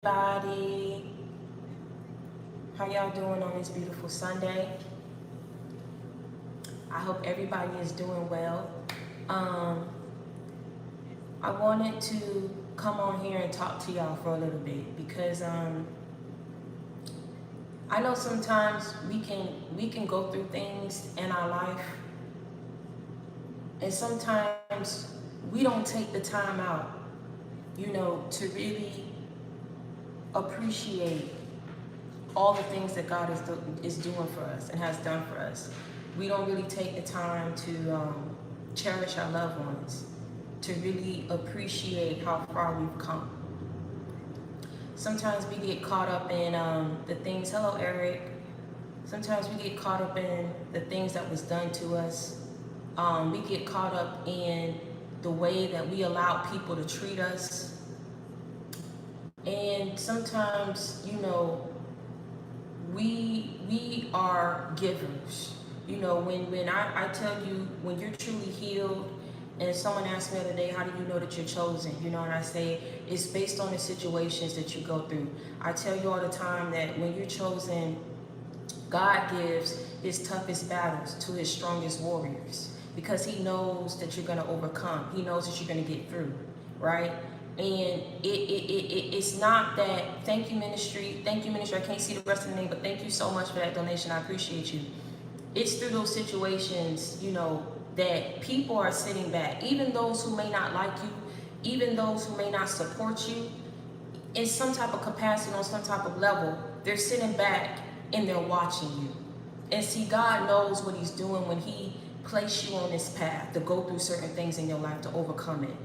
Everybody, how y'all doing on this beautiful Sunday? I hope everybody is doing well. Um, I wanted to come on here and talk to y'all for a little bit because I know sometimes we can go through things in our life, and sometimes we don't take the time out, to really appreciate all the things that God is doing for us and has done for us. We don't really take the time to cherish our loved ones, to really appreciate how far we've come. Sometimes we get caught up in the things, hello Eric, sometimes we get caught up in the things that was done to us. We get caught up in the way that we allow people to treat us. And sometimes, we are givers. When I tell you, when you're truly healed, and someone asked me the other day, how do you know that you're chosen? And I say, it's based on the situations that you go through. I tell you all the time that when you're chosen, God gives his toughest battles to his strongest warriors because he knows that you're going to overcome. He knows that you're going to get through, right? And it's not that, thank you ministry, I can't see the rest of the name, but thank you so much for that donation, I appreciate you. It's through those situations, that people are sitting back, even those who may not like you, even those who may not support you, in some type of capacity, on some type of level, they're sitting back and they're watching you. And see, God knows what he's doing when he placed you on this path to go through certain things in your life to overcome it.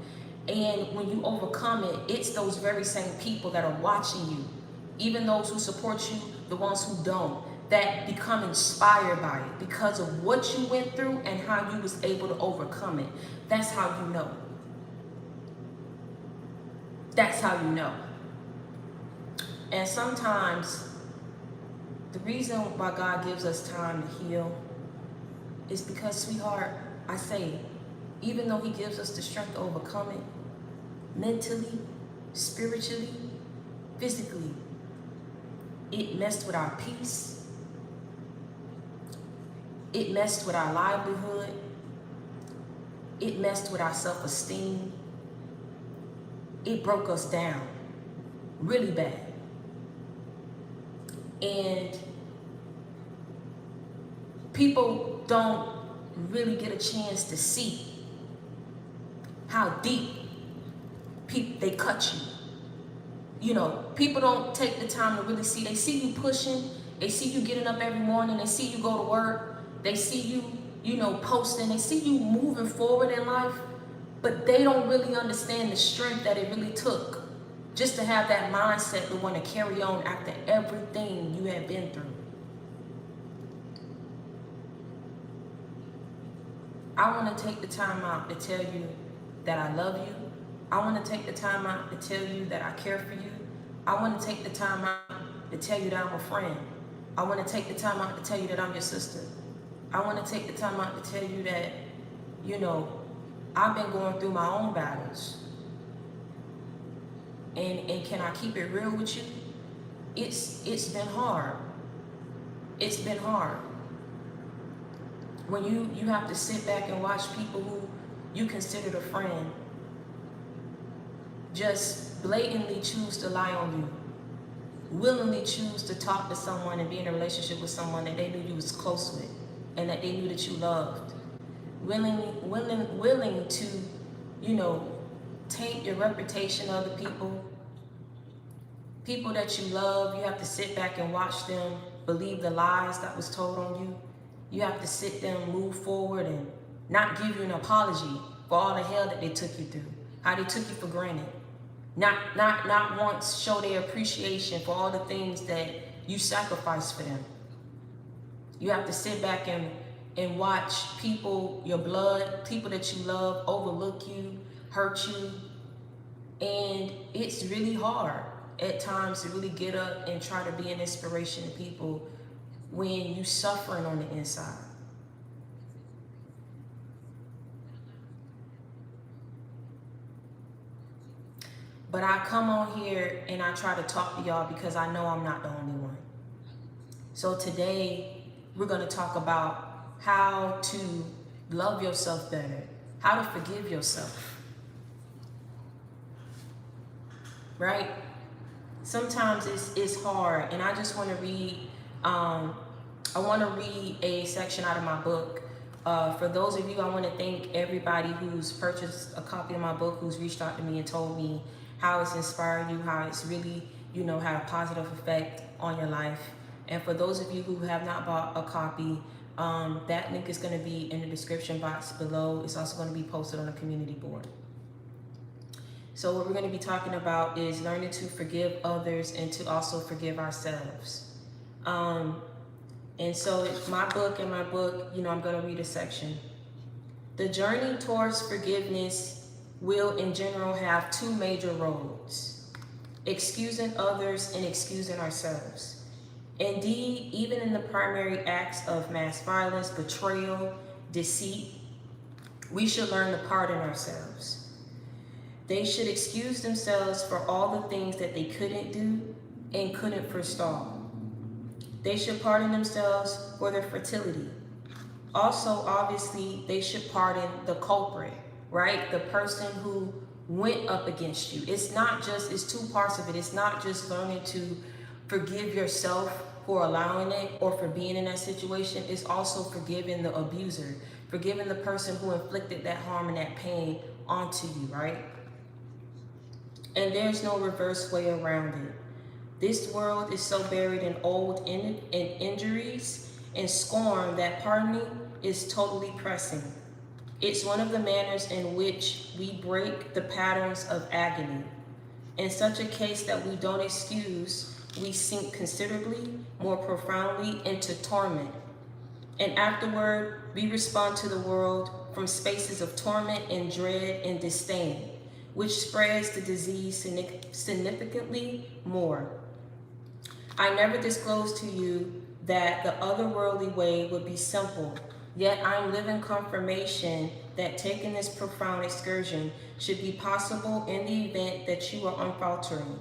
And when you overcome it, it's those very same people that are watching you, even those who support you, the ones who don't, that become inspired by it because of what you went through and how you was able to overcome it. That's how you know. That's how you know. And sometimes the reason why God gives us time to heal is because, sweetheart, I say, even though he gives us the strength to overcome it, mentally, spiritually, physically, it messed with our peace. It messed with our livelihood. It messed with our self-esteem. It broke us down really bad. And people don't really get a chance to see how deep they cut you. People don't take the time to really see. They see you pushing. They see you getting up every morning. They see you go to work. They see you, posting. They see you moving forward in life. But they don't really understand the strength that it really took just to have that mindset to want to carry on after everything you have been through. I want to take the time out to tell you that I love you. I want to take the time out to tell you that I care for you. I want to take the time out to tell you that I'm a friend. I want to take the time out to tell you that I'm your sister. I want to take the time out to tell you that, I've been going through my own battles. And can I keep it real with you? It's been hard. It's been hard. When you have to sit back and watch people who you considered a friend just blatantly choose to lie on you, willingly choose to talk to someone and be in a relationship with someone that they knew you was close with and that they knew that you loved, willing to, taint your reputation of other people that you love. You have to sit back and watch them believe the lies that was told on you. You have to sit them move forward and not give you an apology for all the hell that they took you through, how they took you for granted. Not once show their appreciation for all the things that you sacrificed for them. You have to sit back and watch people, your blood, people that you love, overlook you, hurt you. And it's really hard at times to really get up and try to be an inspiration to people when you're suffering on the inside. But I come on here and I try to talk to y'all because I know I'm not the only one. So today we're going to talk about how to love yourself better, how to forgive yourself, right? Sometimes it's hard, and I just want to read, a section out of my book. For those of you, I want to thank everybody who's purchased a copy of my book, who's reached out to me and told me how it's inspired you, how it's really, had a positive effect on your life. And for those of you who have not bought a copy, that link is going to be in the description box below. It's also going to be posted on the community board. So what we're going to be talking about is learning to forgive others and to also forgive ourselves. And so it's my book, I'm going to read a section. The journey towards forgiveness will in general have two major roads: excusing others and excusing ourselves. Indeed, even in the primary acts of mass violence, betrayal, deceit, we should learn to pardon ourselves. They should excuse themselves for all the things that they couldn't do and couldn't forestall. They should pardon themselves for their fertility. Also, obviously, they should pardon the culprit, right? The person who went up against you. It's two parts of it. It's not just learning to forgive yourself for allowing it or for being in that situation. It's also forgiving the abuser, forgiving the person who inflicted that harm and that pain onto you, right? And there's no reverse way around it. This world is so buried in old injuries and scorn that pardoning is totally pressing. It's one of the manners in which we break the patterns of agony. In such a case that we don't excuse, we sink considerably more profoundly into torment. And afterward, we respond to the world from spaces of torment and dread and disdain, which spreads the disease significantly more. I never disclosed to you that the otherworldly way would be simple, yet I'm living confirmation that taking this profound excursion should be possible in the event that you are unfaltering.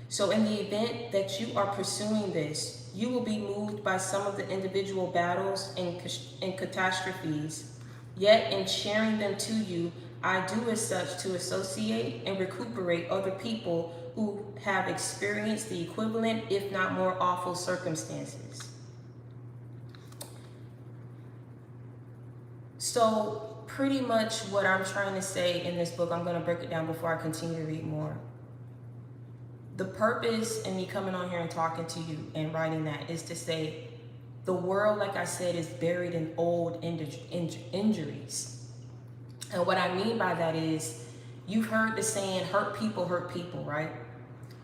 So in the event that you are pursuing this, you will be moved by some of the individual battles and catastrophes, yet in sharing them to you, I do as such to associate and recuperate other people who have experienced the equivalent, if not more awful circumstances. So pretty much what I'm trying to say in this book, I'm going to break it down before I continue to read more. The purpose in me coming on here and talking to you and writing that is to say, the world, like I said, is buried in old injuries. And what I mean by that is, you've heard the saying, hurt people, right?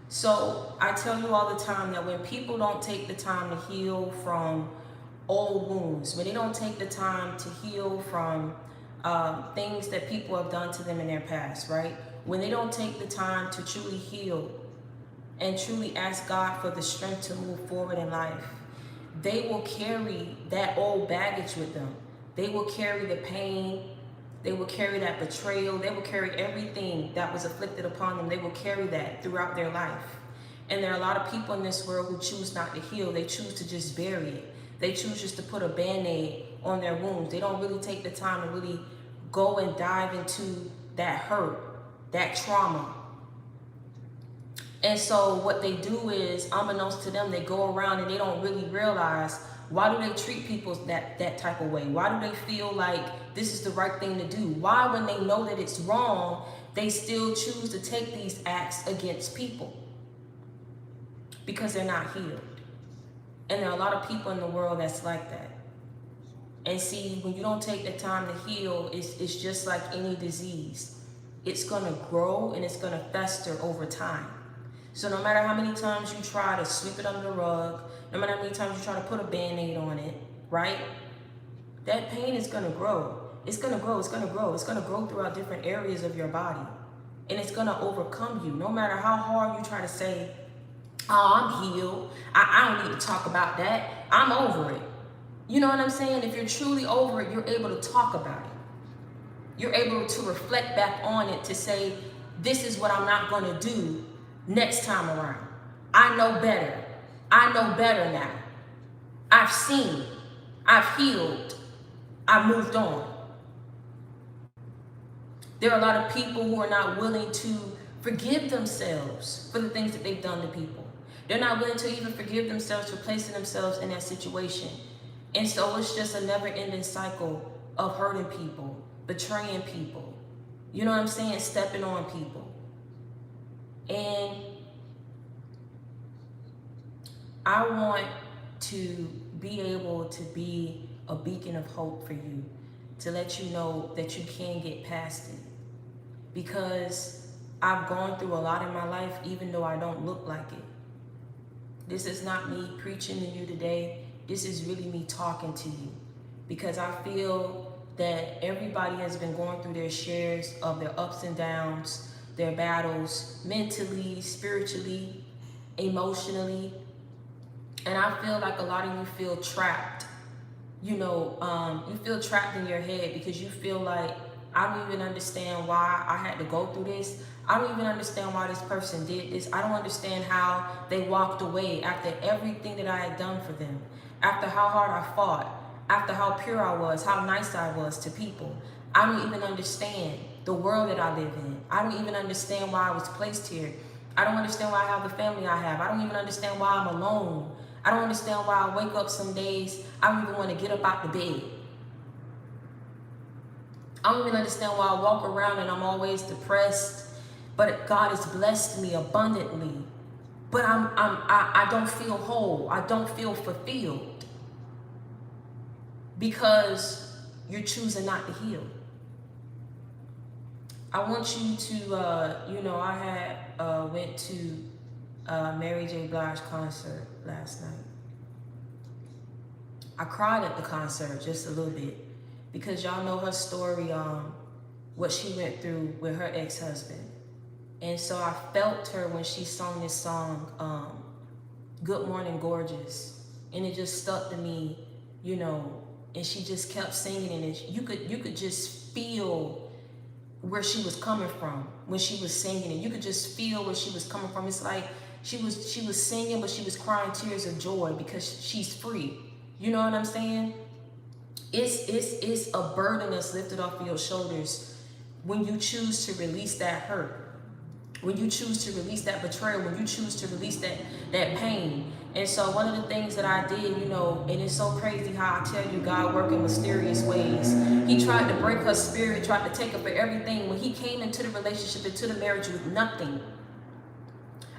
So I tell you all the time that when people don't take the time to heal from old wounds, when they don't take the time to heal from things that people have done to them in their past, right? When they don't take the time to truly heal and truly ask God for the strength to move forward in life, they will carry that old baggage with them. They will carry the pain. They will carry that betrayal. They will carry everything that was afflicted upon them. They will carry that throughout their life. And there are a lot of people in this world who choose not to heal. They choose to just bury it. They choose just to put a Band-Aid on their wounds. They don't really take the time to really go and dive into that hurt, that trauma. And so what they do is, unbeknownst to them, they go around and they don't really realize, why do they treat people that type of way? Why do they feel like this is the right thing to do? Why, when they know that it's wrong, they still choose to take these acts against people? Because they're not healed. And there are a lot of people in the world that's like that. And see, when you don't take the time to heal, it's just like any disease. It's gonna grow and it's gonna fester over time. So no matter how many times you try to sweep it under the rug, no matter how many times you try to put a Band-Aid on it, right? That pain is gonna grow. It's gonna grow, it's gonna grow. It's gonna grow throughout different areas of your body. And it's gonna overcome you. No matter how hard you try to say, oh, I'm healed. I don't need to talk about that. I'm over it. You know what I'm saying? If you're truly over it, you're able to talk about it. You're able to reflect back on it to say, this is what I'm not going to do next time around. I know better. I know better now. I've seen. I've healed. I've moved on. There are a lot of people who are not willing to forgive themselves for the things that they've done to people. They're not willing to even forgive themselves for placing themselves in that situation. And so it's just a never-ending cycle of hurting people, betraying people. You know what I'm saying? Stepping on people. And I want to be able to be a beacon of hope for you, to let you know that you can get past it. Because I've gone through a lot in my life, even though I don't look like it. This is not me preaching to you today. This is really me talking to you. Because I feel that everybody has been going through their shares of their ups and downs, their battles, mentally, spiritually, emotionally. And I feel like a lot of you feel trapped. You know, you feel trapped in your head because you feel like, I don't even understand why I had to go through this. I don't even understand why this person did this. I don't understand how they walked away after everything that I had done for them, after how hard I fought, after how pure I was, how nice I was to people. I don't even understand the world that I live in. I don't even understand why I was placed here. I don't understand why I have the family I have. I don't even understand why I'm alone. I don't understand why I wake up some days, I don't even want to get up out the bed. I don't even understand why I walk around and I'm always depressed, but God has blessed me abundantly. But I don't feel whole. I don't feel fulfilled because you're choosing not to heal. I want you to, you know, I had went to Mary J. Blige concert last night. I cried at the concert just a little bit because y'all know her story, what she went through with her ex-husband. And so I felt her when she sung this song, Good Morning Gorgeous. And it just stuck to me, you know, and she just kept singing it. And you could just feel where she was coming from when she was singing it. You could just feel where she was coming from. It's like she was singing, but she was crying tears of joy because she's free. You know what I'm saying? It's a burden that's lifted off of your shoulders when you choose to release that hurt, when you choose to release that betrayal, when you choose to release that pain. And so one of the things that I did, you know, and it's so crazy how I tell you God work in mysterious ways. He tried to break her spirit, tried to take her for everything. When he came into the relationship, into the marriage with nothing.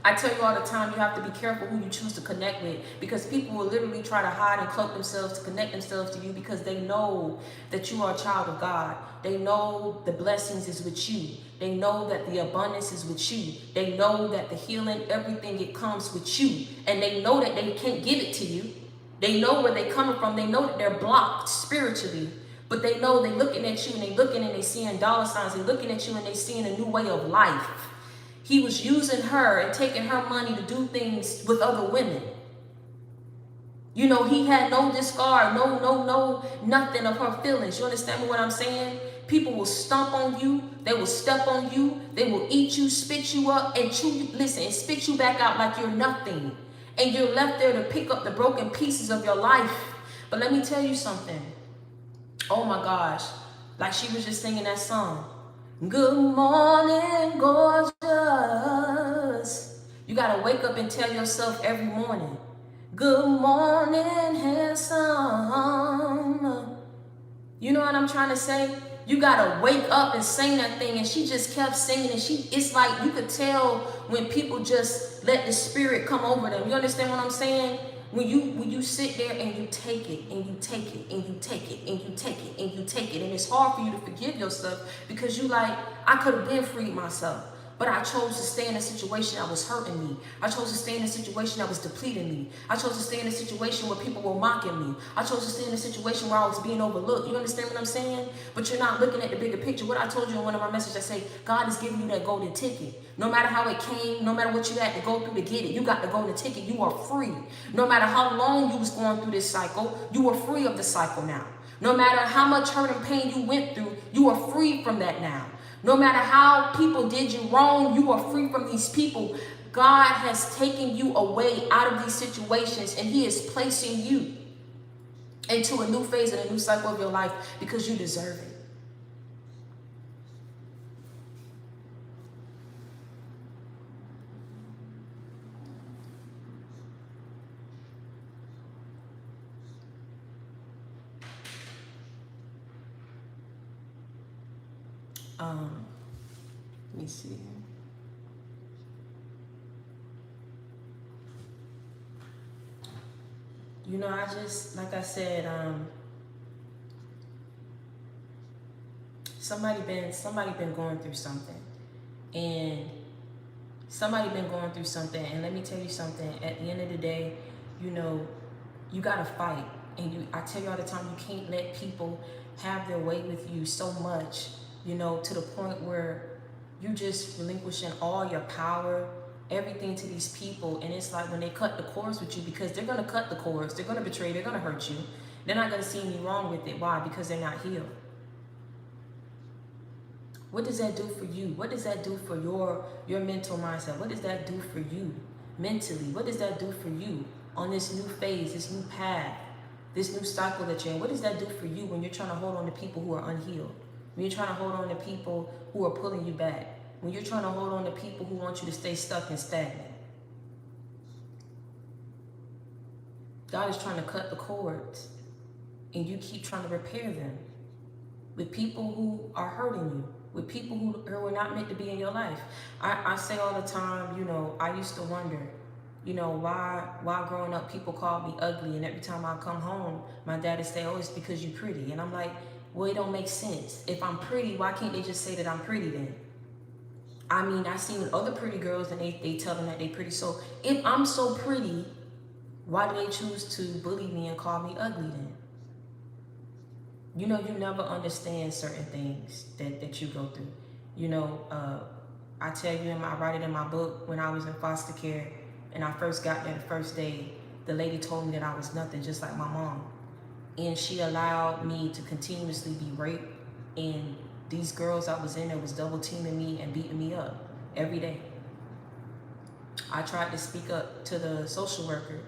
I tell you all the time, you have to be careful who you choose to connect with, because people will literally try to hide and cloak themselves to connect themselves to you because they know that you are a child of God. They know the blessings is with you. They know that the abundance is with you. They know that the healing, everything, it comes with you. And they know that they can't give it to you. They know where they're coming from. They know that they're blocked spiritually. But they know they're looking at you and they're looking and they're seeing dollar signs. They're looking at you and they're seeing a new way of life. He was using her and taking her money to do things with other women. You know, he had no discard, no, nothing of her feelings. You understand what I'm saying? People will stomp on you. They will step on you. They will eat you, spit you up, and chew you, listen, and spit you back out like you're nothing. And you're left there to pick up the broken pieces of your life. But let me tell you something. Oh my gosh. Like she was just singing that song. Good morning, gorgeous. You got to wake up and tell yourself every morning, good morning, handsome. You know what I'm trying to say? You got to wake up and sing that thing. And she just kept singing. And it's like you could tell when people just let the spirit come over them. You understand what I'm saying? When you sit there and you take it and you take it and you take it and you take it and you take it, and it's hard for you to forgive yourself because you like, I could have been freed myself, but I chose to stay in a situation that was hurting me. I chose to stay in a situation that was depleting me. I chose to stay in a situation where people were mocking me. I chose to stay in a situation where I was being overlooked. You understand what I'm saying? But you're not looking at the bigger picture. What I told you in one of my messages, I say, God is giving you that golden ticket. No matter how it came, no matter what you had to go through to get it, you got the golden ticket. You are free. No matter how long you was going through this cycle, you are free of the cycle now. No matter how much hurt and pain you went through, you are free from that now. No matter how people did you wrong, you are free from these people. God has taken you away out of these situations, and he is placing you into a new phase and a new cycle of your life because you deserve it. Let me see. You know, I just, like I said, somebody been going through something, and and let me tell you something. At the end of the day, you know, you gotta fight, and I tell you all the time, you can't let people have their way with you so much, you know, to the point where you just relinquishing all your power, everything to these people. And it's like when they cut the cords with you, because they're gonna cut the cords, they're gonna betray, they're gonna hurt you. They're not gonna see any wrong with it. Why? Because they're not healed. What does that do for you? What does that do for your mental mindset? What does that do for you mentally? What does that do for you on this new phase, this new path, this new cycle that you're in? What does that do for you when you're trying to hold on to people who are unhealed? When you're trying to hold on to people who are pulling you back? When you're trying to hold on to people who want you to stay stuck and stagnant? God is trying to cut the cords, and you keep trying to repair them with people who are hurting you, with people who are not meant to be in your life. I say all the time, you know, I used to wonder, you know, why growing up people called me ugly, and every time I come home, my dad would say, oh, it's because you're pretty. And I'm like, well, it don't make sense. If I'm pretty, why can't they just say that I'm pretty then? I mean, I seen other pretty girls and they tell them that they pretty. So if I'm so pretty, why do they choose to bully me and call me ugly then? You know, you never understand certain things that you go through. You know, I tell you, I write it in my book, when I was in foster care and I first got there the first day, the lady told me that I was nothing, just like my mom. And she allowed me to continuously be raped, and these girls I was in there was double teaming me and beating me up every day. I tried to speak up to the social worker,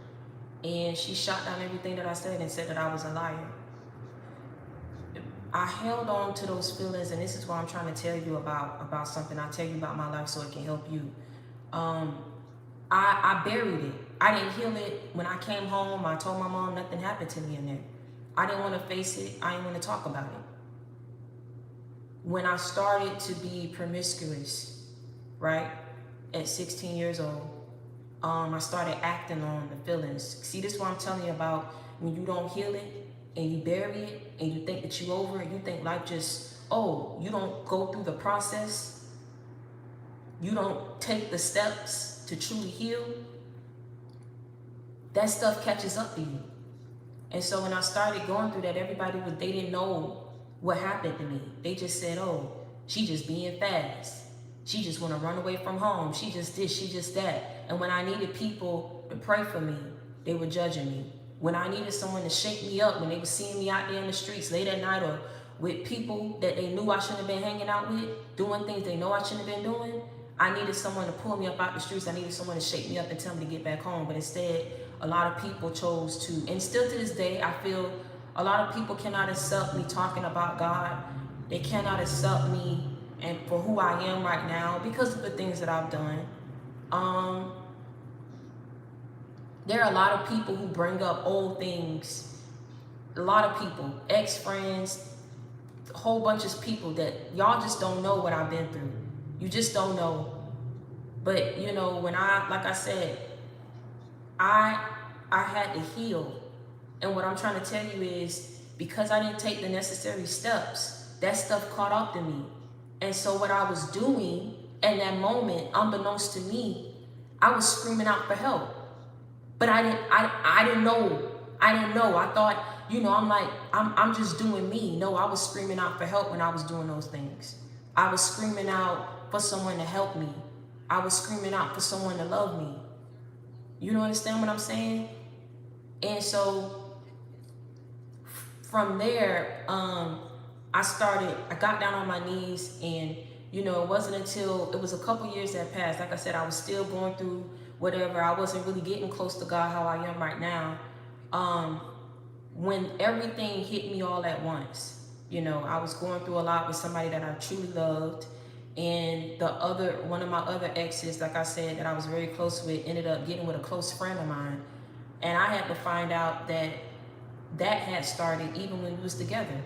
and she shot down everything that I said and said that I was a liar. I held on to those feelings, and this is what I'm trying to tell you about something. I'll tell you about my life so it can help you. I buried it. I didn't heal it. When I came home, I told my mom nothing happened to me in there. I didn't want to face it. I didn't want to talk about it. When I started to be promiscuous, right, at 16 years old, I started acting on the feelings. See, this is what I'm telling you about. When you don't heal it and you bury it and you think that you over it, you think life just, oh, you don't go through the process, you don't take the steps to truly heal, that stuff catches up to you. And so when I started going through that, they didn't know what happened to me. They just said, oh, she just being fast. She just want to run away from home. She just this, she just that. And when I needed people to pray for me, they were judging me. When I needed someone to shake me up, when they were seeing me out there in the streets late at night or with people that they knew I shouldn't have been hanging out with, doing things they know I shouldn't have been doing, I needed someone to pull me up out the streets. I needed someone to shake me up and tell me to get back home. But instead, a lot of people chose to, and still to this day, I feel a lot of people cannot accept me talking about God. They cannot accept me and for who I am right now because of the things that I've done. There are a lot of people who bring up old things. A lot of people, ex-friends, a whole bunch of people that y'all just don't know what I've been through. You just don't know. But you know, when like I said, I had to heal. And what I'm trying to tell you is, because I didn't take the necessary steps, that stuff caught up to me. And so what I was doing in that moment, unbeknownst to me, I was screaming out for help. But I didn't know. I thought, you know, I'm just doing me. No, I was screaming out for help when I was doing those things. I was screaming out for someone to help me. I was screaming out for someone to love me. You don't understand what I'm saying? And so from there, I got down on my knees, and You know, it wasn't until it was a couple years that passed. Like I said, I was still going through whatever. I wasn't really getting close to God how I am right now. Um, when everything hit me all at once. You know, I was going through a lot with somebody that I truly loved. And one of my other exes, like I said, that I was very close with, ended up getting with a close friend of mine. And I had to find out that that had started even when we was together.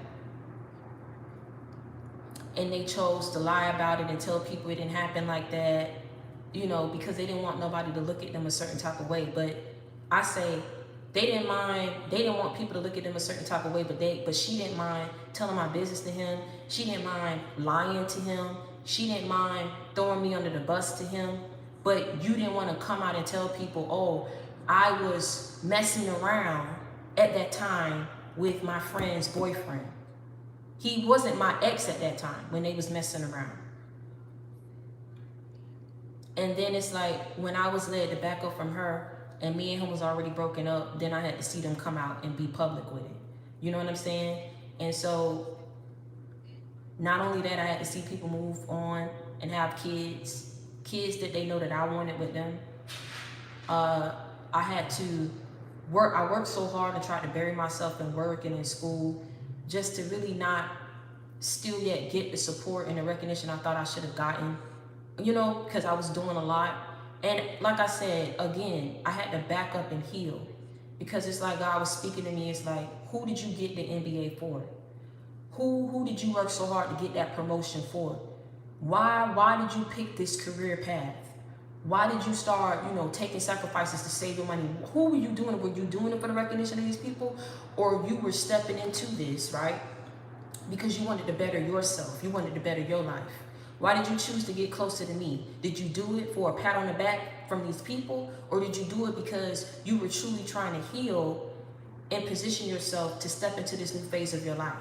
And they chose to lie about it and tell people it didn't happen like that, you know, because they didn't want nobody to look at them a certain type of way. But I say they didn't want people to look at them a certain type of way, but she didn't mind telling my business to him. She didn't mind lying to him. She didn't mind throwing me under the bus to him. But you didn't want to come out and tell people, oh, I was messing around at that time with my friend's boyfriend. He wasn't my ex at that time when they was messing around. And then it's like when I was led to back up from her and me and him was already broken up, then I had to see them come out and be public with it. You know what I'm saying? And so not only that, I had to see people move on and have kids that they know that I wanted with them. I had to work. I worked so hard and tried to bury myself in work and in school just to really not still yet get the support and the recognition I thought I should have gotten, you know, because I was doing a lot. And like I said, again, I had to back up and heal because it's like God was speaking to me. It's like, who did you get the MBA for? Who did you work so hard to get that promotion for? Why did you pick this career path? Why did you start, you know, taking sacrifices to save your money? Who were you doing it? Were you doing it for the recognition of these people? Or you were stepping into this, right? Because you wanted to better yourself. You wanted to better your life. Why did you choose to get closer to me? Did you do it for a pat on the back from these people? Or did you do it because you were truly trying to heal and position yourself to step into this new phase of your life?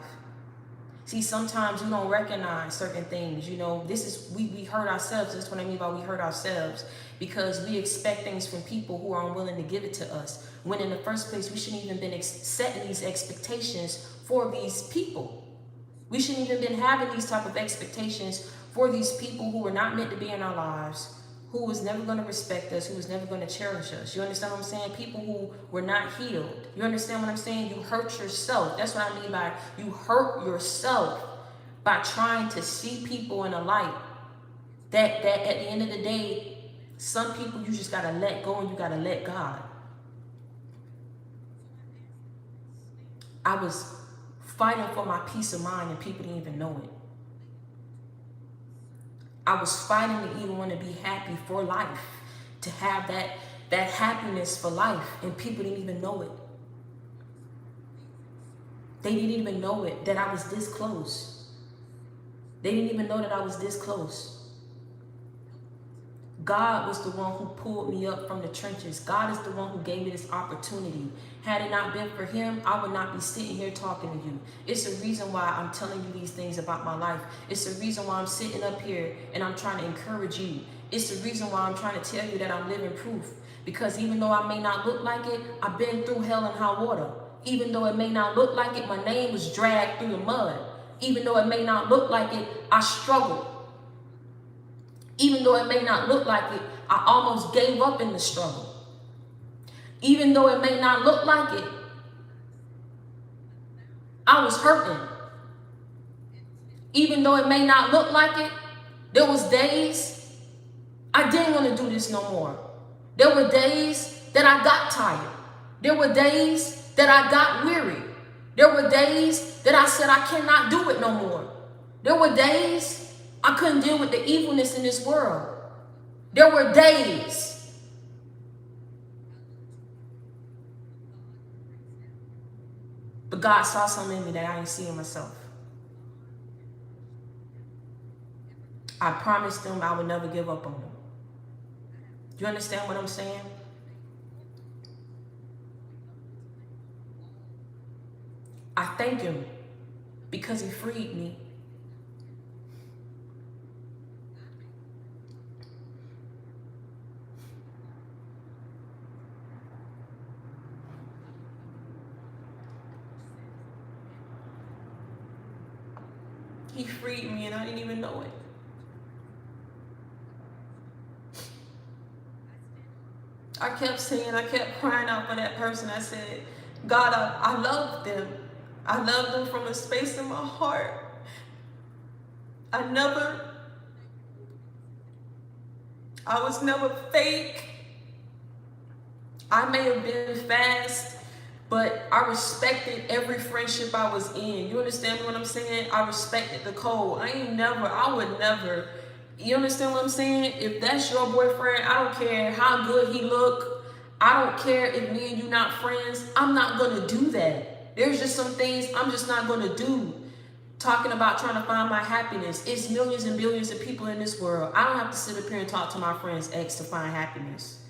See, sometimes we don't recognize certain things. You know, this is, we hurt ourselves. That's what I mean by we hurt ourselves, because we expect things from people who are unwilling to give it to us. When in the first place, we shouldn't even been setting these expectations for these people. We shouldn't even been having these type of expectations for these people who were not meant to be in our lives, who was never going to respect us, who was never going to cherish us. You understand what I'm saying? People who were not healed. You understand what I'm saying? You hurt yourself. That's what I mean by you hurt yourself by trying to see people in a light that at the end of the day, some people you just got to let go and you got to let God. I was fighting for my peace of mind and people didn't even know it. I was fighting to even want to be happy for life, to have that happiness for life, and people didn't even know it. They didn't even know it, that I was this close. They didn't even know that I was this close. God was the one who pulled me up from the trenches. God is the one who gave me this opportunity. Had it not been for him, I would not be sitting here talking to you. It's the reason why I'm telling you these things about my life. It's the reason why I'm sitting up here and I'm trying to encourage you. It's the reason why I'm trying to tell you that I'm living proof. Because even though I may not look like it, I've been through hell and high water. Even though it may not look like it, my name was dragged through the mud. Even though it may not look like it, I struggled. Even though it may not look like it, I almost gave up in the struggle. Even though it may not look like it, I was hurting. Even though it may not look like it, there was days I didn't want to do this no more. There were days that I got tired. There were days that I got weary. There were days that I said I cannot do it no more. There were days I couldn't deal with the evilness in this world. There were days. But God saw something in me that I didn't see in myself. I promised him I would never give up on him. Do you understand what I'm saying? I thank him because he freed me. He freed me and I didn't even know it. I kept crying out for that person. I said, God, I love them. I love them from a space in my heart. I was never fake. I may have been fast, but I respected every friendship I was in. You understand what I'm saying? I respected the code. I would never, you understand what I'm saying? If that's your boyfriend, I don't care how good he look. I don't care if me and you not friends. I'm not gonna do that. There's just some things I'm just not gonna do. Talking about trying to find my happiness. It's millions and billions of people in this world. I don't have to sit up here and talk to my friend's ex to find happiness.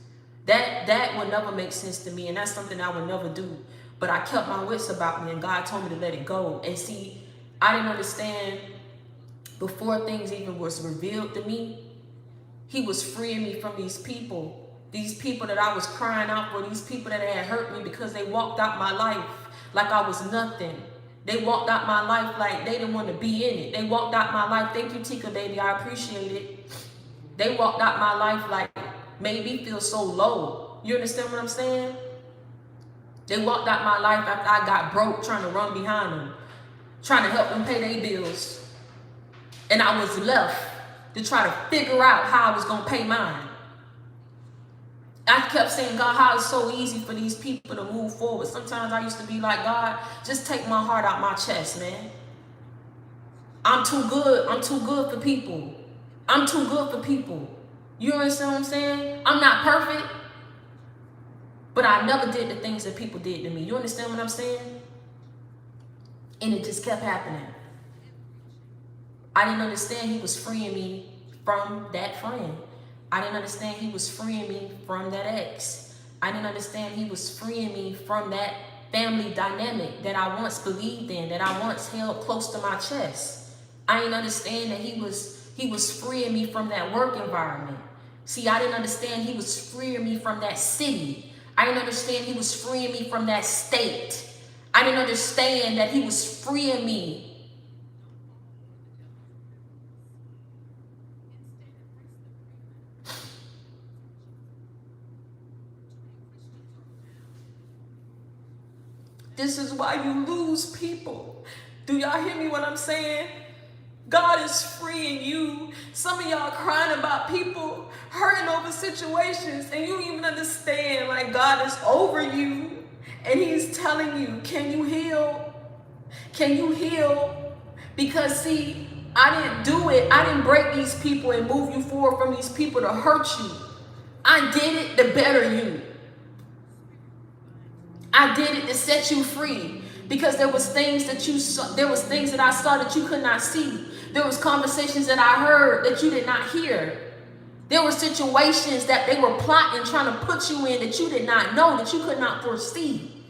That would never make sense to me, and that's something I would never do. But I kept my wits about me, and God told me to let it go. And see, I didn't understand before things even was revealed to me. He was freeing me from these people that I was crying out for, these people that had hurt me because they walked out my life like I was nothing. They walked out my life like they didn't want to be in it. They walked out my life. Thank you, Tika, baby. I appreciate it. They walked out my life like made me feel so low. You understand what I'm saying? They walked out my life after I got broke trying to run behind them, trying to help them pay their bills. And I was left to try to figure out how I was going to pay mine. I kept saying, God, how it's so easy for these people to move forward. Sometimes I used to be like, God, just take my heart out my chest, man. I'm too good. I'm too good for people. I'm too good for people. You understand what I'm saying? I'm not perfect, but I never did the things that people did to me. You understand what I'm saying? And it just kept happening. I didn't understand he was freeing me from that friend. I didn't understand he was freeing me from that ex. I didn't understand he was freeing me from that family dynamic that I once believed in, that I once held close to my chest. I didn't understand that he was freeing me from that work environment. See, I didn't understand he was freeing me from that city. I didn't understand he was freeing me from that state. I didn't understand that he was freeing me. This is why you lose people. Do y'all hear me what I'm saying? God is freeing you. Some of y'all crying about people hurting over situations, and you don't even understand, like, God is over you, and he's telling you, can you heal? Can you heal? Because see, I didn't do it. I didn't break these people and move you forward from these people to hurt you. I did it to better you. I did it to set you free, because there was things that I saw that you could not see. There was conversations that I heard that you did not hear. There were situations that they were plotting, trying to put you in, that you did not know, that you could not foresee.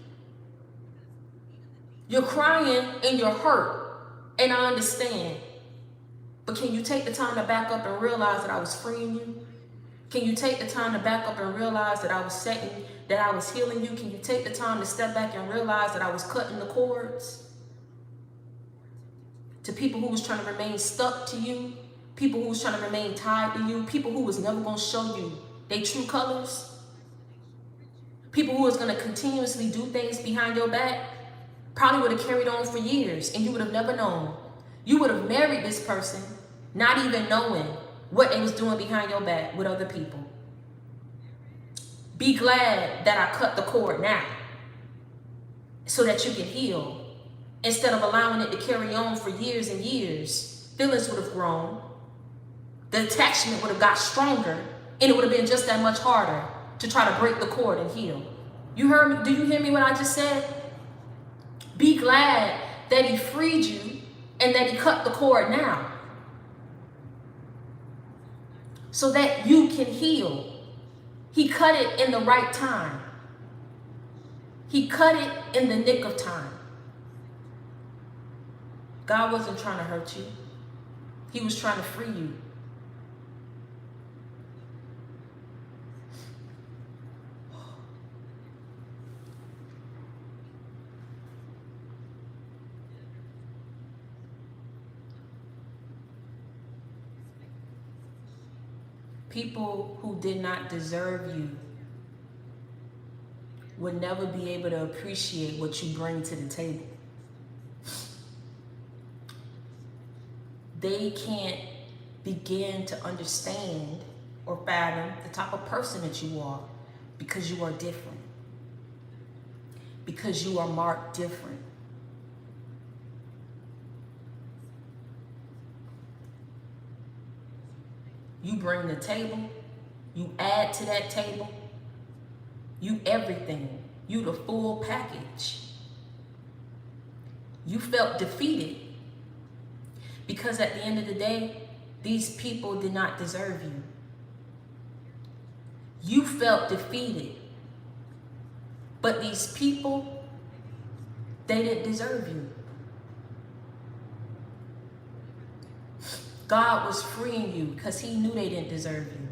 You're crying and you're hurt, and I understand. But can you take the time to back up and realize that I was freeing you? Can you take the time to back up and realize that I was healing you? Can you take the time to step back and realize that I was cutting the cords? To people who was trying to remain stuck to you, people who was trying to remain tied to you, people who was never going to show you their true colors, people who was going to continuously do things behind your back, probably would have carried on for years and you would have never known. You would have married this person not even knowing what they was doing behind your back with other people. Be glad that I cut the cord now so that you can heal. Instead of allowing it to carry on for years and years, feelings would have grown. The attachment would have got stronger, and it would have been just that much harder to try to break the cord and heal. You heard me? Do you hear me what I just said? Be glad that he freed you and that he cut the cord now, so that you can heal. He cut it in the right time. He cut it in the nick of time. God wasn't trying to hurt you. He was trying to free you. People who did not deserve you will never be able to appreciate what you bring to the table. They can't begin to understand or fathom the type of person that you are because you are different. Because you are marked different. You bring the table, you add to that table, you everything, you the full package. You felt defeated because at the end of the day, these people did not deserve you. You felt defeated, but these people, they didn't deserve you. God was freeing you because he knew they didn't deserve you.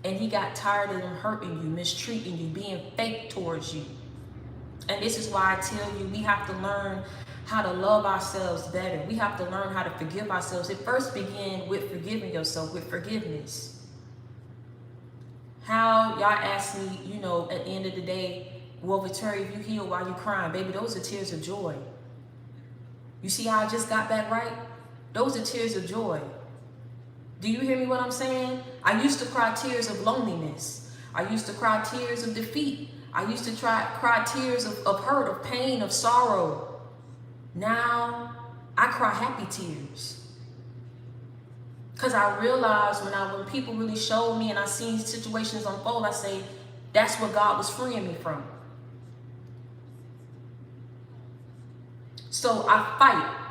And he got tired of them hurting you, mistreating you, being fake towards you. And this is why I tell you, we have to learn how to love ourselves better. We have to learn how to forgive ourselves. It first began with forgiving yourself, with forgiveness. How y'all ask me, you know, at the end of the day, well, Victoria, if you heal, why you crying? Baby, those are tears of joy. You see how I just got that right? Those are tears of joy. Do you hear me what I'm saying? I used to cry tears of loneliness. I used to cry tears of defeat. I used to cry tears of hurt, of pain, of sorrow. Now, I cry happy tears. Because I realized when people really showed me and I seen situations unfold, I say, that's what God was freeing me from. So I fight.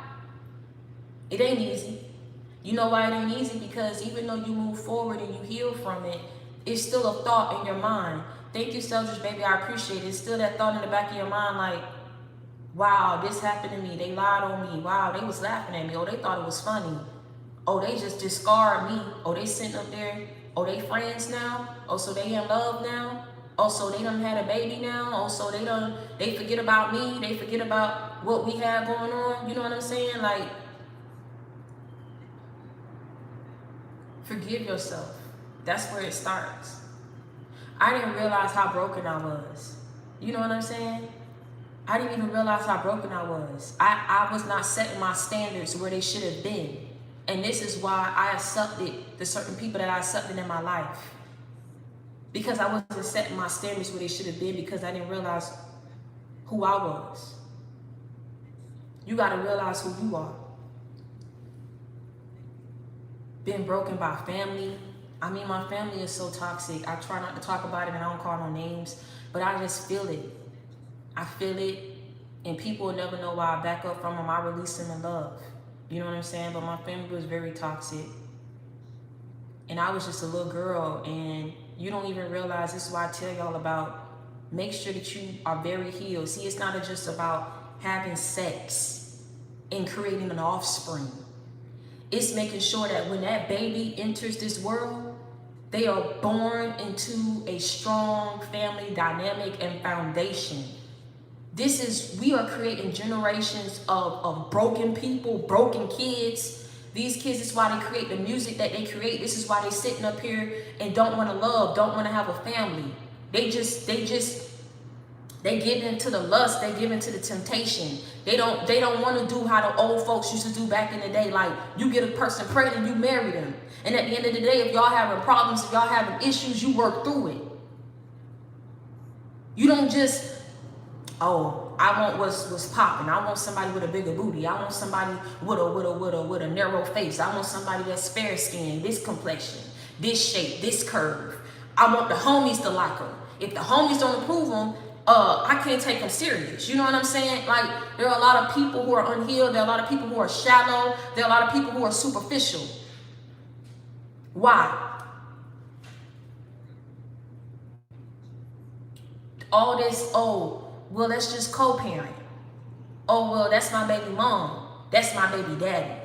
It ain't easy. You know why it ain't easy? Because even though you move forward and you heal from it, it's still a thought in your mind. Thank you, Selfish Baby, I appreciate it. It's still that thought in the back of your mind like, wow, this happened to me. They lied on me. Wow, they was laughing at me. Oh, they thought it was funny. Oh, they just discard me. Oh, they sitting up there. Oh, they friends now. Oh, so they in love now. Oh, so they done had a baby now. Oh, so they forget about me. They forget about what we had going on. You know what I'm saying? Like, forgive yourself. That's where it starts. I didn't realize how broken I was. You know what I'm saying? I didn't even realize how broken I was. I was not setting my standards where they should have been. And this is why I accepted the certain people that I accepted in my life. Because I wasn't setting my standards where they should have been because I didn't realize who I was. You got to realize who you are. Been broken by family. I mean, my family is so toxic. I try not to talk about it and I don't call no names, but I just feel it. I feel it, and people will never know why I back up from them. I release them in love. You know what I'm saying? But my family was very toxic. And I was just a little girl, and you don't even realize, this is why I tell y'all about, make sure that you are very healed. See, it's not just about having sex and creating an offspring. It's making sure that when that baby enters this world, they are born into a strong family dynamic and foundation. We are creating generations of broken people, broken kids. These kids, this is why they create the music that they create. This is why they sitting up here and don't want to love, don't want to have a family. They give into the lust, they give into the temptation. They don't want to do how the old folks used to do back in the day. Like, you get a person pregnant, you marry them. And at the end of the day, if y'all having problems, if y'all having issues, you work through it. You don't just, oh, I want what's popping. I want somebody with a bigger booty. I want somebody with a narrow face. I want somebody that's fair skinned, this complexion, this shape, this curve. I want the homies to like them. If the homies don't approve them, I can't take them serious. You know what I'm saying? Like, there are a lot of people who are unhealed. There are a lot of people who are shallow. There are a lot of people who are superficial. Why? All this, oh, well, that's just co-parent. Oh, well, that's my baby mom. That's my baby daddy.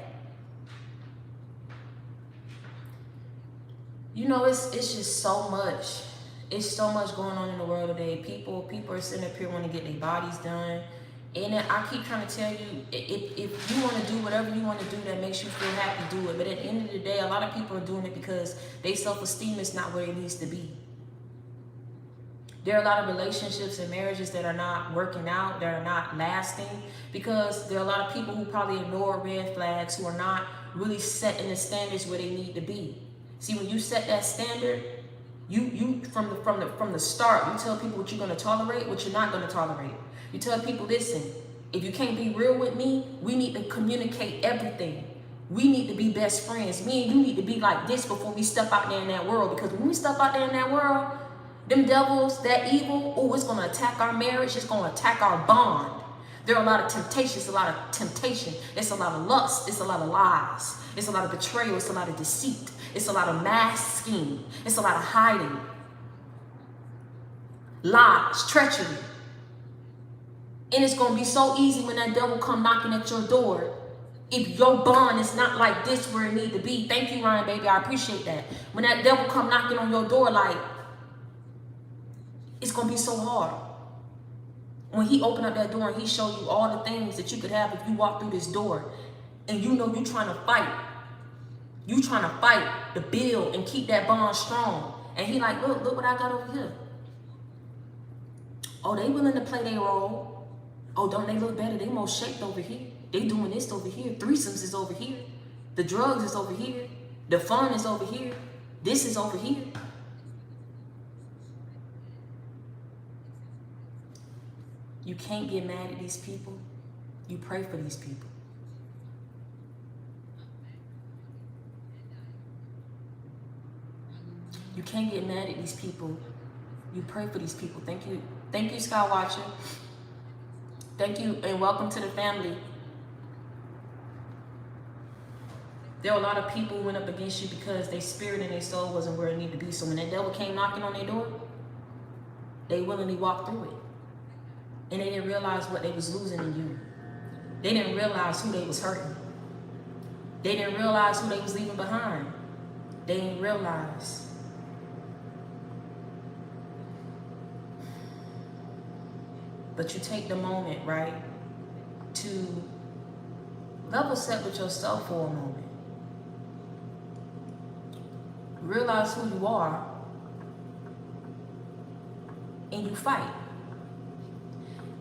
You know, it's just so much. It's so much going on in the world today. People are sitting up here wanting to get their bodies done. And I keep trying to tell you, if you want to do whatever you want to do that makes you feel happy, do it. But at the end of the day, a lot of people are doing it because their self-esteem is not where it needs to be. There are a lot of relationships and marriages that are not working out, that are not lasting, because there are a lot of people who probably ignore red flags, who are not really setting the standards where they need to be. See, when you set that standard, you from the start, you tell people what you're going to tolerate, what you're not going to tolerate. You tell people, listen, if you can't be real with me, we need to communicate everything. We need to be best friends. Me and you need to be like this before we step out there in that world. Because when we step out there in that world, them devils, that evil, oh, it's going to attack our marriage. It's going to attack our bond. There are a lot of temptations, a lot of temptation. It's a lot of lust. It's a lot of lies. It's a lot of betrayal. It's a lot of deceit. It's a lot of masking. It's a lot of hiding. Lies, treachery. And it's going to be so easy when that devil come knocking at your door. If your bond is not like this where it need to be. Thank you, Ryan, baby. I appreciate that. When that devil come knocking on your door, like, it's going to be so hard. When he open up that door and he show you all the things that you could have if you walk through this door. And you know you trying to fight. You trying to fight to build and keep that bond strong. And he like, look what I got over here. Oh, they willing to play their role. Oh, don't they look better? They more shaped over here. They doing this over here. Threesomes is over here. The drugs is over here. The fun is over here. This is over here. You can't get mad at these people. You pray for these people. You can't get mad at these people. You pray for these people. Thank you. Thank you, Skywatcher. Thank you, and welcome to the family. There are a lot of people who went up against you because their spirit and their soul wasn't where it needed to be. So when that devil came knocking on their door, they willingly walked through it. And they didn't realize what they was losing in you. They didn't realize who they was hurting. They didn't realize who they was leaving behind. They didn't realize. But you take the moment, right, to level set with yourself for a moment. Realize who you are, and you fight.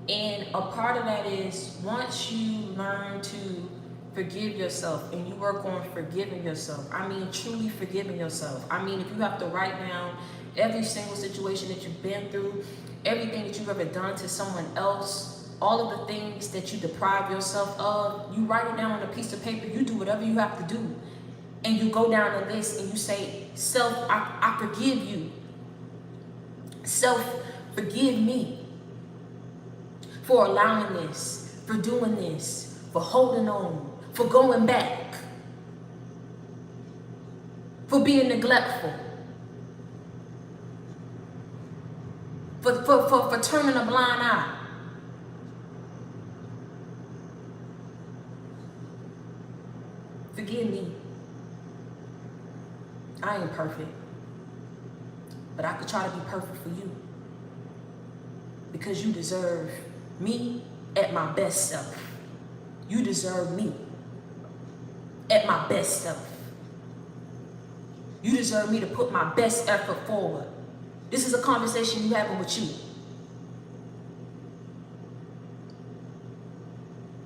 And a part of that is once you learn to forgive yourself and you work on forgiving yourself. I mean, truly forgiving yourself. I mean, if you have to write down every single situation that you've been through, everything that you've ever done to someone else, all of the things that you deprive yourself of, you write it down on a piece of paper. You do whatever you have to do. And you go down the list and you say, self, I forgive you. Self, forgive me for allowing this, for doing this, for holding on, for going back, for being neglectful, for turning a blind eye. Forgive me. I ain't perfect, but I could try to be perfect for you because you deserve me at my best self. You deserve me at my best self. You deserve me to put my best effort forward. This is a conversation you having with you.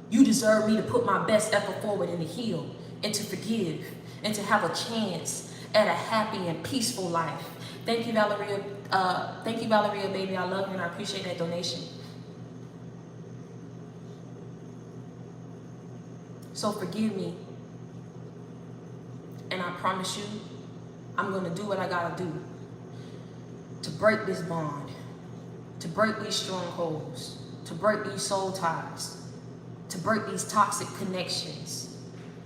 You deserve me to put my best effort forward and to heal and to forgive and to have a chance at a happy and peaceful life. Thank you, Valeria. Thank you, Valeria, baby. I love you and I appreciate that donation. So forgive me. And I promise you, I'm going to do what I got to do to break this bond, to break these strongholds, to break these soul ties, to break these toxic connections,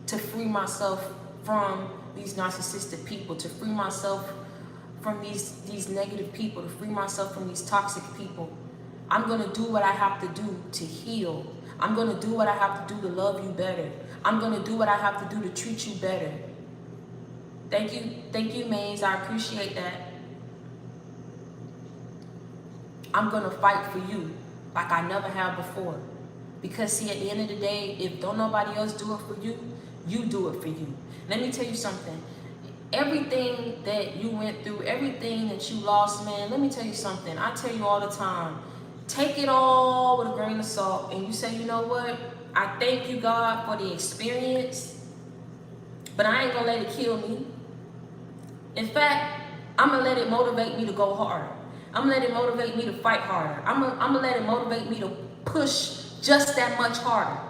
to free myself from these narcissistic people, to free myself from these negative people, to free myself from these toxic people. I'm going to do what I have to do to heal. I'm going to do what I have to do to love you better. I'm going to do what I have to do to treat you better. Thank you, Maze. I appreciate that. I'm going to fight for you like I never have before. Because see, at the end of the day, if don't nobody else do it for you, you do it for you. Let me tell you something. Everything that you went through, everything that you lost, man, let me tell you something. I tell you all the time, take it all with a grain of salt, and you say, you know what? I thank you, God, for the experience, but I ain't gonna let it kill me. In fact, I'm gonna let it motivate me to go harder. I'm gonna let it motivate me to fight harder. I'm gonna let it motivate me to push just that much harder.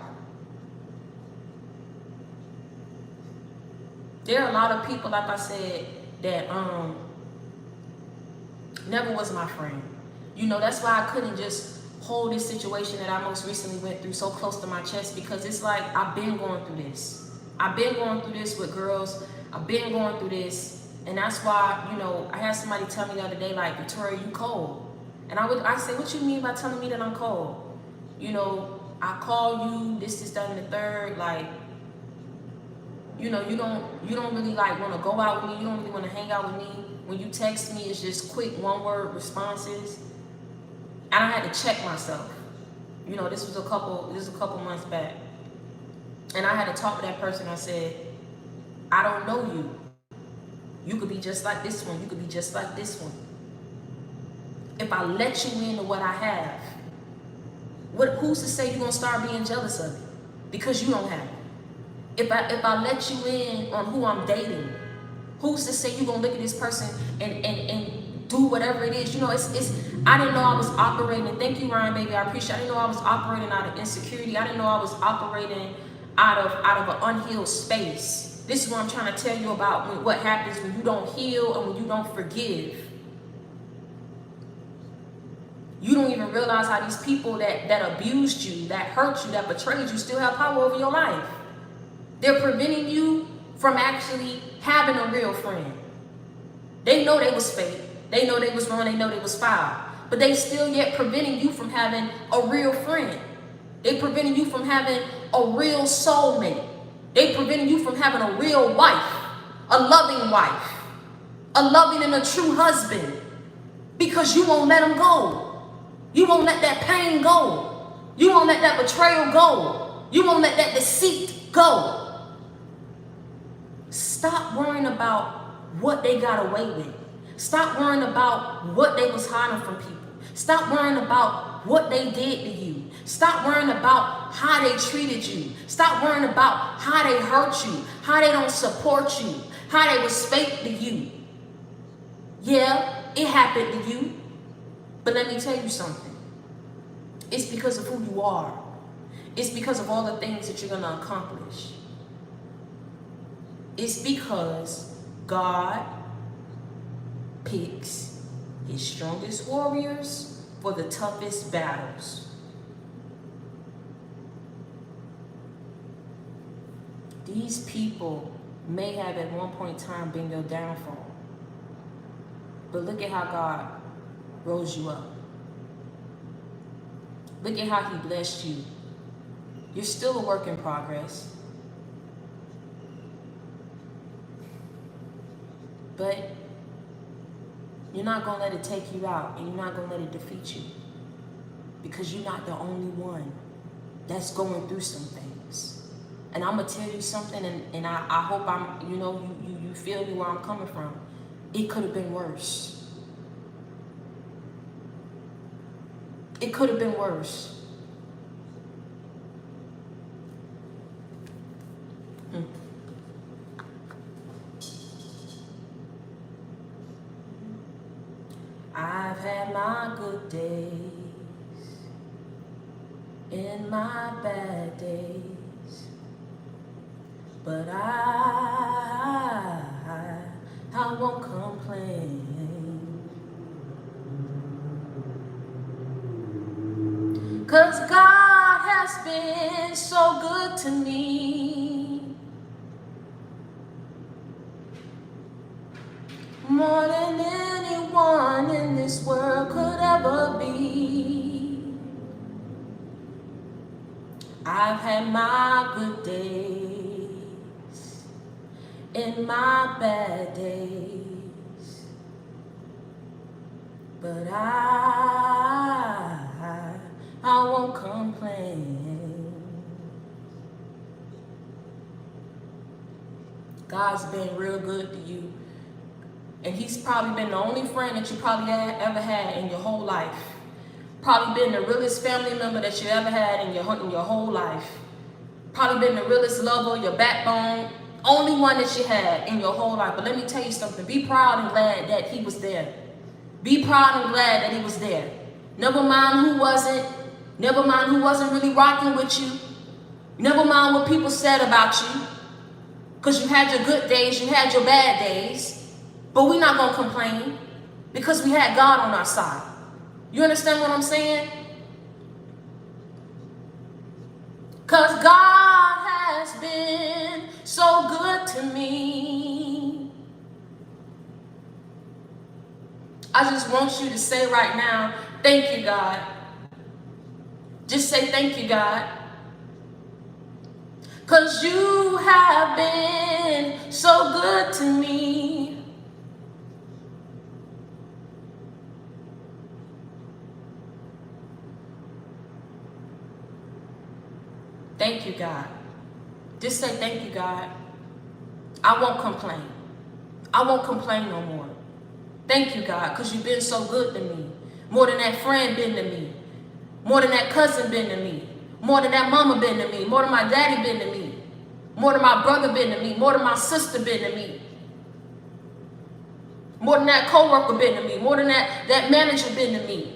There are a lot of people, like I said, that never was my friend. You know, that's why I couldn't just hold this situation that I most recently went through so close to my chest, because it's like I've been going through this. I've been going through this with girls. I've been going through this. And that's why, you know, I had somebody tell me the other day, like, Victoria, you cold. And I say, what you mean by telling me that I'm cold? You know, I call you, this, that, and the third, like, you know, you don't really like want to go out with me. You don't really want to hang out with me. When you text me, it's just quick one-word responses. And I had to check myself. You know, this was a couple months back. And I had to talk to that person. I said, I don't know you. You could be just like this one. You could be just like this one. If I let you into what I have, who's to say you're gonna start being jealous of it? Because you don't have it. If I let you in on who I'm dating, who's to say you're gonna look at this person and do whatever it is? You know, it's I didn't know I was operating, and thank you, Ryan, baby, I appreciate it. I didn't know I was operating out of insecurity. I didn't know I was operating out of an unhealed space. This is what I'm trying to tell you about what happens when you don't heal and when you don't forgive. You don't even realize how these people that abused you, that hurt you, that betrayed you, still have power over your life. They're preventing you from actually having a real friend. They know they was fake. They know they was wrong. They know they was foul. But they still yet preventing you from having a real friend. They preventing you from having a real soulmate. They preventing you from having a real wife, a loving and a true husband, because you won't let them go. You won't let that pain go. You won't let that betrayal go. You won't let that deceit go. Stop worrying about what they got away with. Stop worrying about what they was hiding from people. Stop worrying about what they did to you. Stop worrying about how they treated you. Stop worrying about how they hurt you, how they don't support you, how they was fake to you. Yeah, it happened to you. But let me tell you something. It's because of who you are. It's because of all the things that you're going to accomplish. It's because God picks his strongest warriors for the toughest battles. These people may have at one point in time been your downfall. But look at how God rose you up. Look at how he blessed you. You're still a work in progress. But you're not going to let it take you out, and you're not going to let it defeat you, because you're not the only one that's going through some things. And I'm going to tell you something, and I hope you feel me where I'm coming from. It could have been worse. It could have been worse. I've had my good days and my bad days, but I won't complain, 'cause God has been so good to me, more than anyone in this world could ever be. I've had my good days and my bad days, but I won't complain. God's been real good to you. And he's probably been the only friend that you probably ever had in your whole life. Probably been the realest family member that you ever had in your whole life. Probably been the realest lover, your backbone, only one that you had in your whole life. But let me tell you something. Be proud and glad that he was there. Be proud and glad that he was there. Never mind who wasn't. Never mind who wasn't really rocking with you. Never mind what people said about you. Because you had your good days, you had your bad days. But we're not going to complain because we had God on our side. You understand what I'm saying? Because God has been so good to me. I just want you to say right now, thank you, God. Just say thank you, God. Because you have been so good to me. Thank you, God. Just say thank you, God. I won't complain. I won't complain no more. Thank you, God, because you've been so good to me. More than that friend been to me. More than that cousin been to me. More than that mama been to me. More than my daddy been to me. More than my brother been to me. More than my sister been to me. More than that coworker been to me. More than that manager been to me.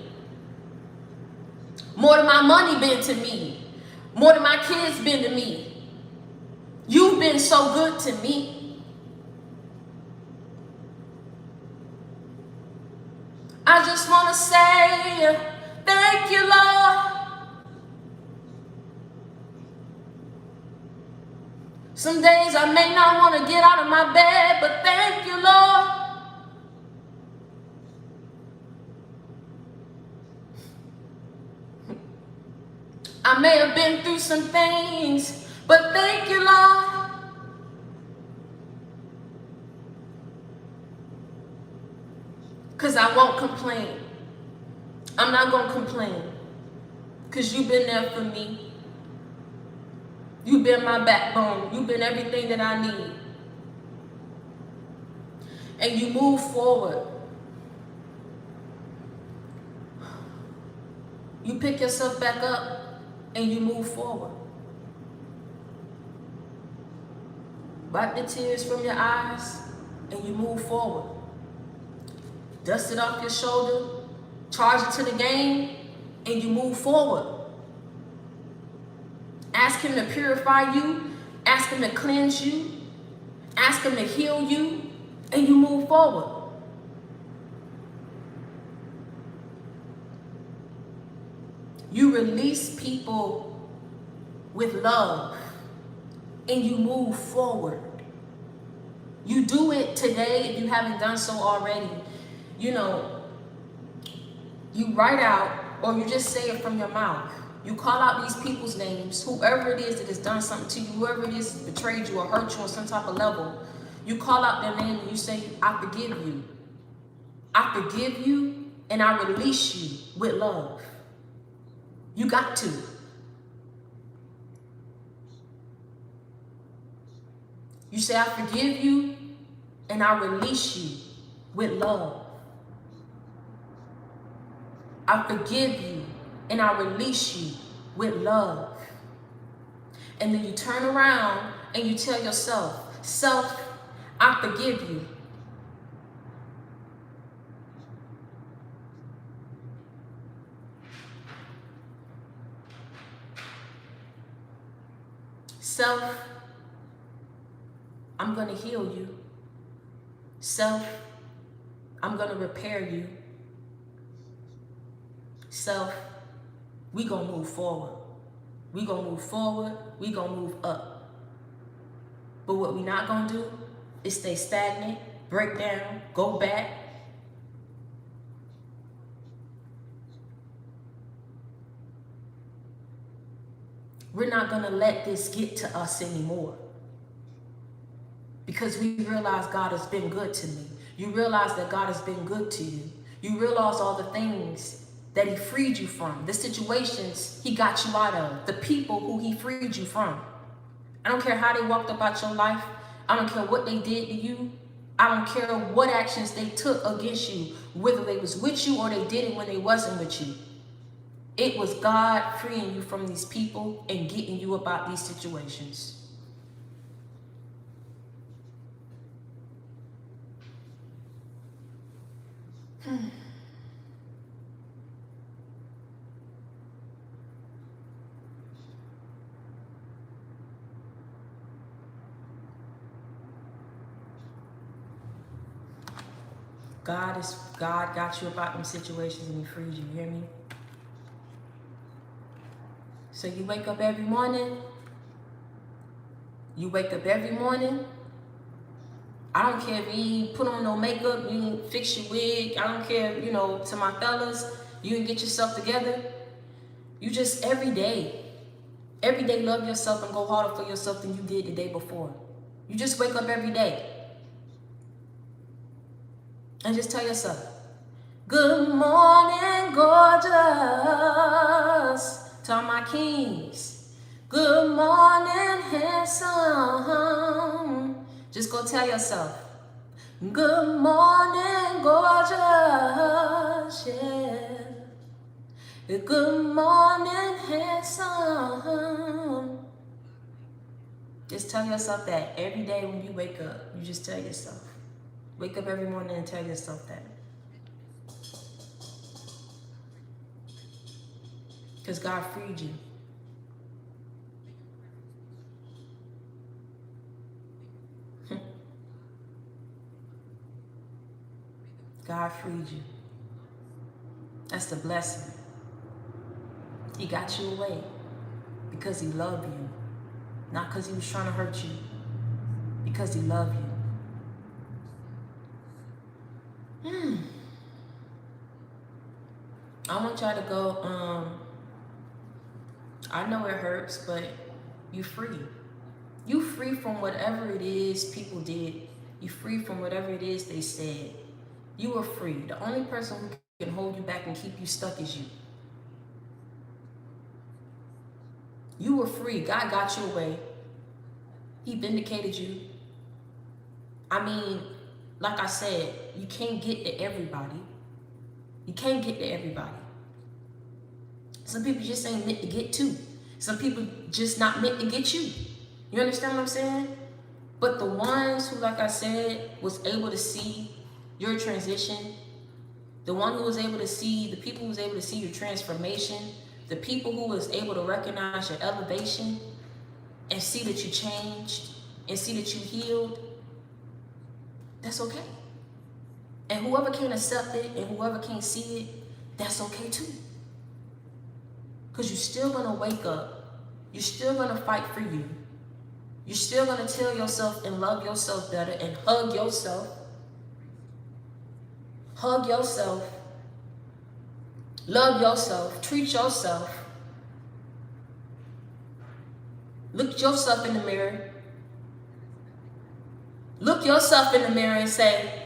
More than my money been to me. More than my kids been to me. You've been so good to me. I just want to say thank you, Lord. Some days I may not want to get out of my bed, but thank you, Lord. I may have been through some things, but thank you, Lord. Because I won't complain. I'm not going to complain. Because you've been there for me. You've been my backbone. You've been everything that I need. And you move forward. You pick yourself back up. And you move forward. Wipe the tears from your eyes and you move forward. Dust it off your shoulder, charge it to the game, and you move forward. Ask him to purify you, ask him to cleanse you, ask him to heal you, and you move forward. You release people with love and you move forward. You do it today if you haven't done so already. You know, you write out or you just say it from your mouth. You call out these people's names, whoever it is that has done something to you, whoever it is that betrayed you or hurt you on some type of level. You call out their name and you say, I forgive you. I forgive you and I release you with love. You got to. You say, I forgive you and I release you with love. I forgive you and I release you with love. And then you turn around and you tell yourself, self, I forgive you. Self, I'm going to heal you. Self, I'm going to repair you. Self, we going to move forward. We going to move forward. We going to move up. But what we not going to do is stay stagnant, break down, go back. We're not going to let this get to us anymore. Because we realize God has been good to me. You realize that God has been good to you. You realize all the things that he freed you from, the situations he got you out of, the people who he freed you from. I don't care how they walked about your life. I don't care what they did to you. I don't care what actions they took against you, whether they was with you or they did it when they wasn't with you. It was God freeing you from these people and getting you about these situations. God got you about them situations and he freed you. You hear me? So you wake up every morning. You wake up every morning. I don't care if you ain't put on no makeup, you ain't fix your wig. I don't care, to my fellas, you can get yourself together. You just every day love yourself and go harder for yourself than you did the day before. You just wake up every day and just tell yourself, good morning, gorgeous, to all my kings. Good morning, handsome. Just go tell yourself, good morning, gorgeous, yeah. Good morning, handsome. Just tell yourself that every day when you wake up. You just tell yourself. Wake up every morning and tell yourself that. Because God freed you. God freed you. That's the blessing. He got you away because he loved you. Not because he was trying to hurt you. Because he loved you. I want y'all to go, I know it hurts, but you free. You free from whatever it is people did. You free from whatever it is they said. You are free. The only person who can hold you back and keep you stuck is you. You were free. God got you away. He vindicated you. I mean, like I said, you can't get to everybody. You can't get to everybody. Some people just ain't meant to get to. Some people just not meant to get you. You understand what I'm saying? But the ones who, like I said, was able to see your transition, the one who was able to see, the people who was able to see your transformation, the people who was able to recognize your elevation and see that you changed and see that you healed, that's okay. And whoever can't accept it and whoever can't see it, that's okay too. Because you're still going to wake up. You're still going to fight for you. You're still going to tell yourself and love yourself better and hug yourself. Hug yourself. Love yourself. Treat yourself. Look yourself in the mirror. Look yourself in the mirror and say,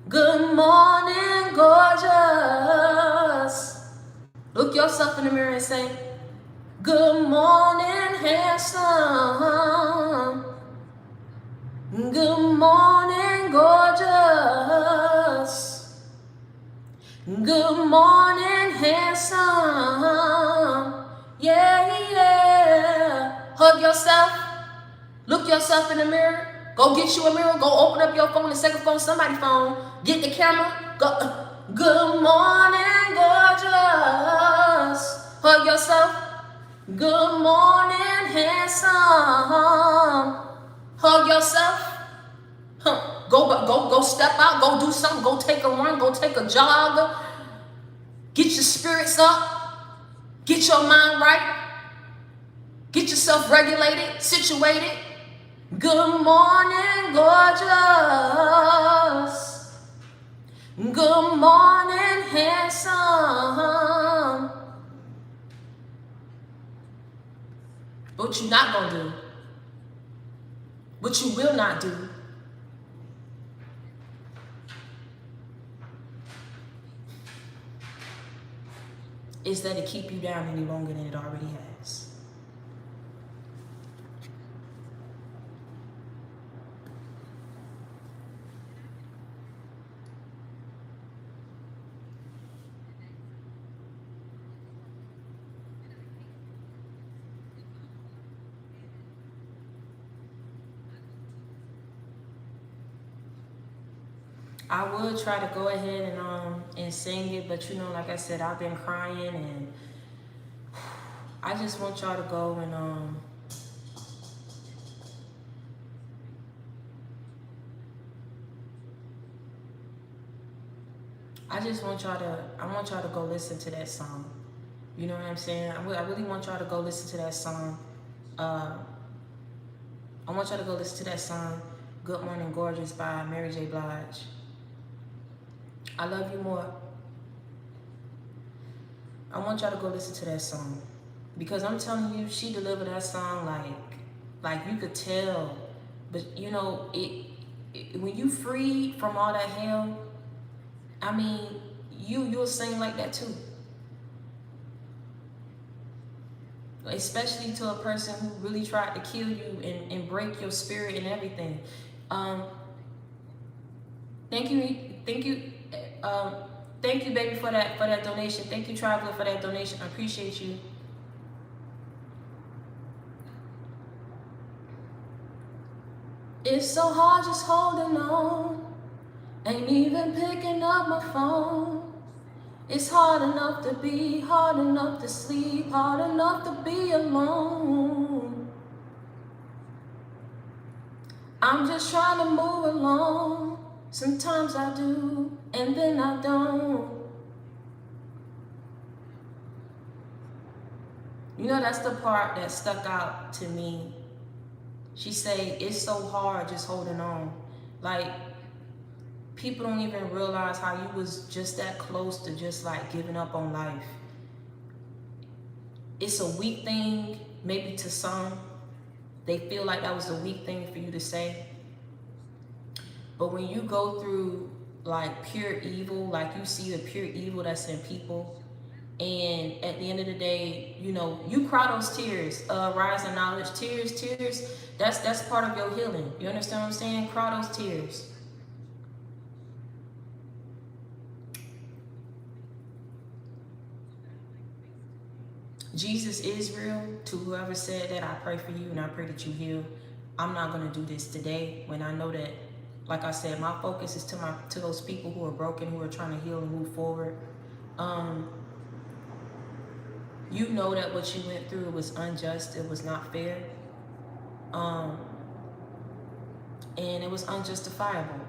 good morning, gorgeous. Look yourself in the mirror and say, good morning, handsome. Good morning, gorgeous. Good morning, handsome. Yeah, yeah. Hug yourself. Look yourself in the mirror. Go get you a mirror. Go open up your phone and second phone, somebody's phone. Get the camera. Go. Good morning, gorgeous. Hug yourself. Good morning, handsome. Hug yourself. Go step out. Go do something. Go take a run. Go take a jog. Get your spirits up. Get your mind right. Get yourself regulated, situated. Good morning, gorgeous. Good morning, handsome. What you not gonna do, what you will not do, is that it keep you down any longer than it already has. I would try to go ahead and sing it, but you know, like I said, I've been crying, and I just want y'all to go and I want y'all to go listen to that song. You know what I'm saying? I really want y'all to go listen to that song. I want y'all to go listen to that song, Good Morning Gorgeous by Mary J. Blige. I love you more. I want y'all to go listen to that song. Because I'm telling you, she delivered that song like you could tell. But you know, when you free from all that hell, I mean, you'll sing like that too. Especially to a person who really tried to kill you and break your spirit and everything. Thank you, baby, for that donation. Thank you, Traveler, for that donation. I appreciate you. It's so hard just holding on, ain't even picking up my phone. It's hard enough to be, hard enough to sleep, hard enough to be alone. I'm just trying to move along. Sometimes I do, and then I don't. You know, that's the part that stuck out to me. She said, it's so hard just holding on. Like, people don't even realize how you was just that close to just like giving up on life. It's a weak thing, maybe to some. They feel like that was a weak thing for you to say. But when you go through like pure evil, like you see the pure evil that's in people, and at the end of the day, you know, you cry those tears, rise in knowledge, tears, that's part of your healing. You understand what I'm saying? Cry those tears. Jesus is real. To whoever said that, I pray for you and I pray that you heal. I'm not going to do this today when I know that, like I said, my focus is to those people who are broken, who are trying to heal and move forward. You know that what you went through was unjust. It was not fair. And it was unjustifiable.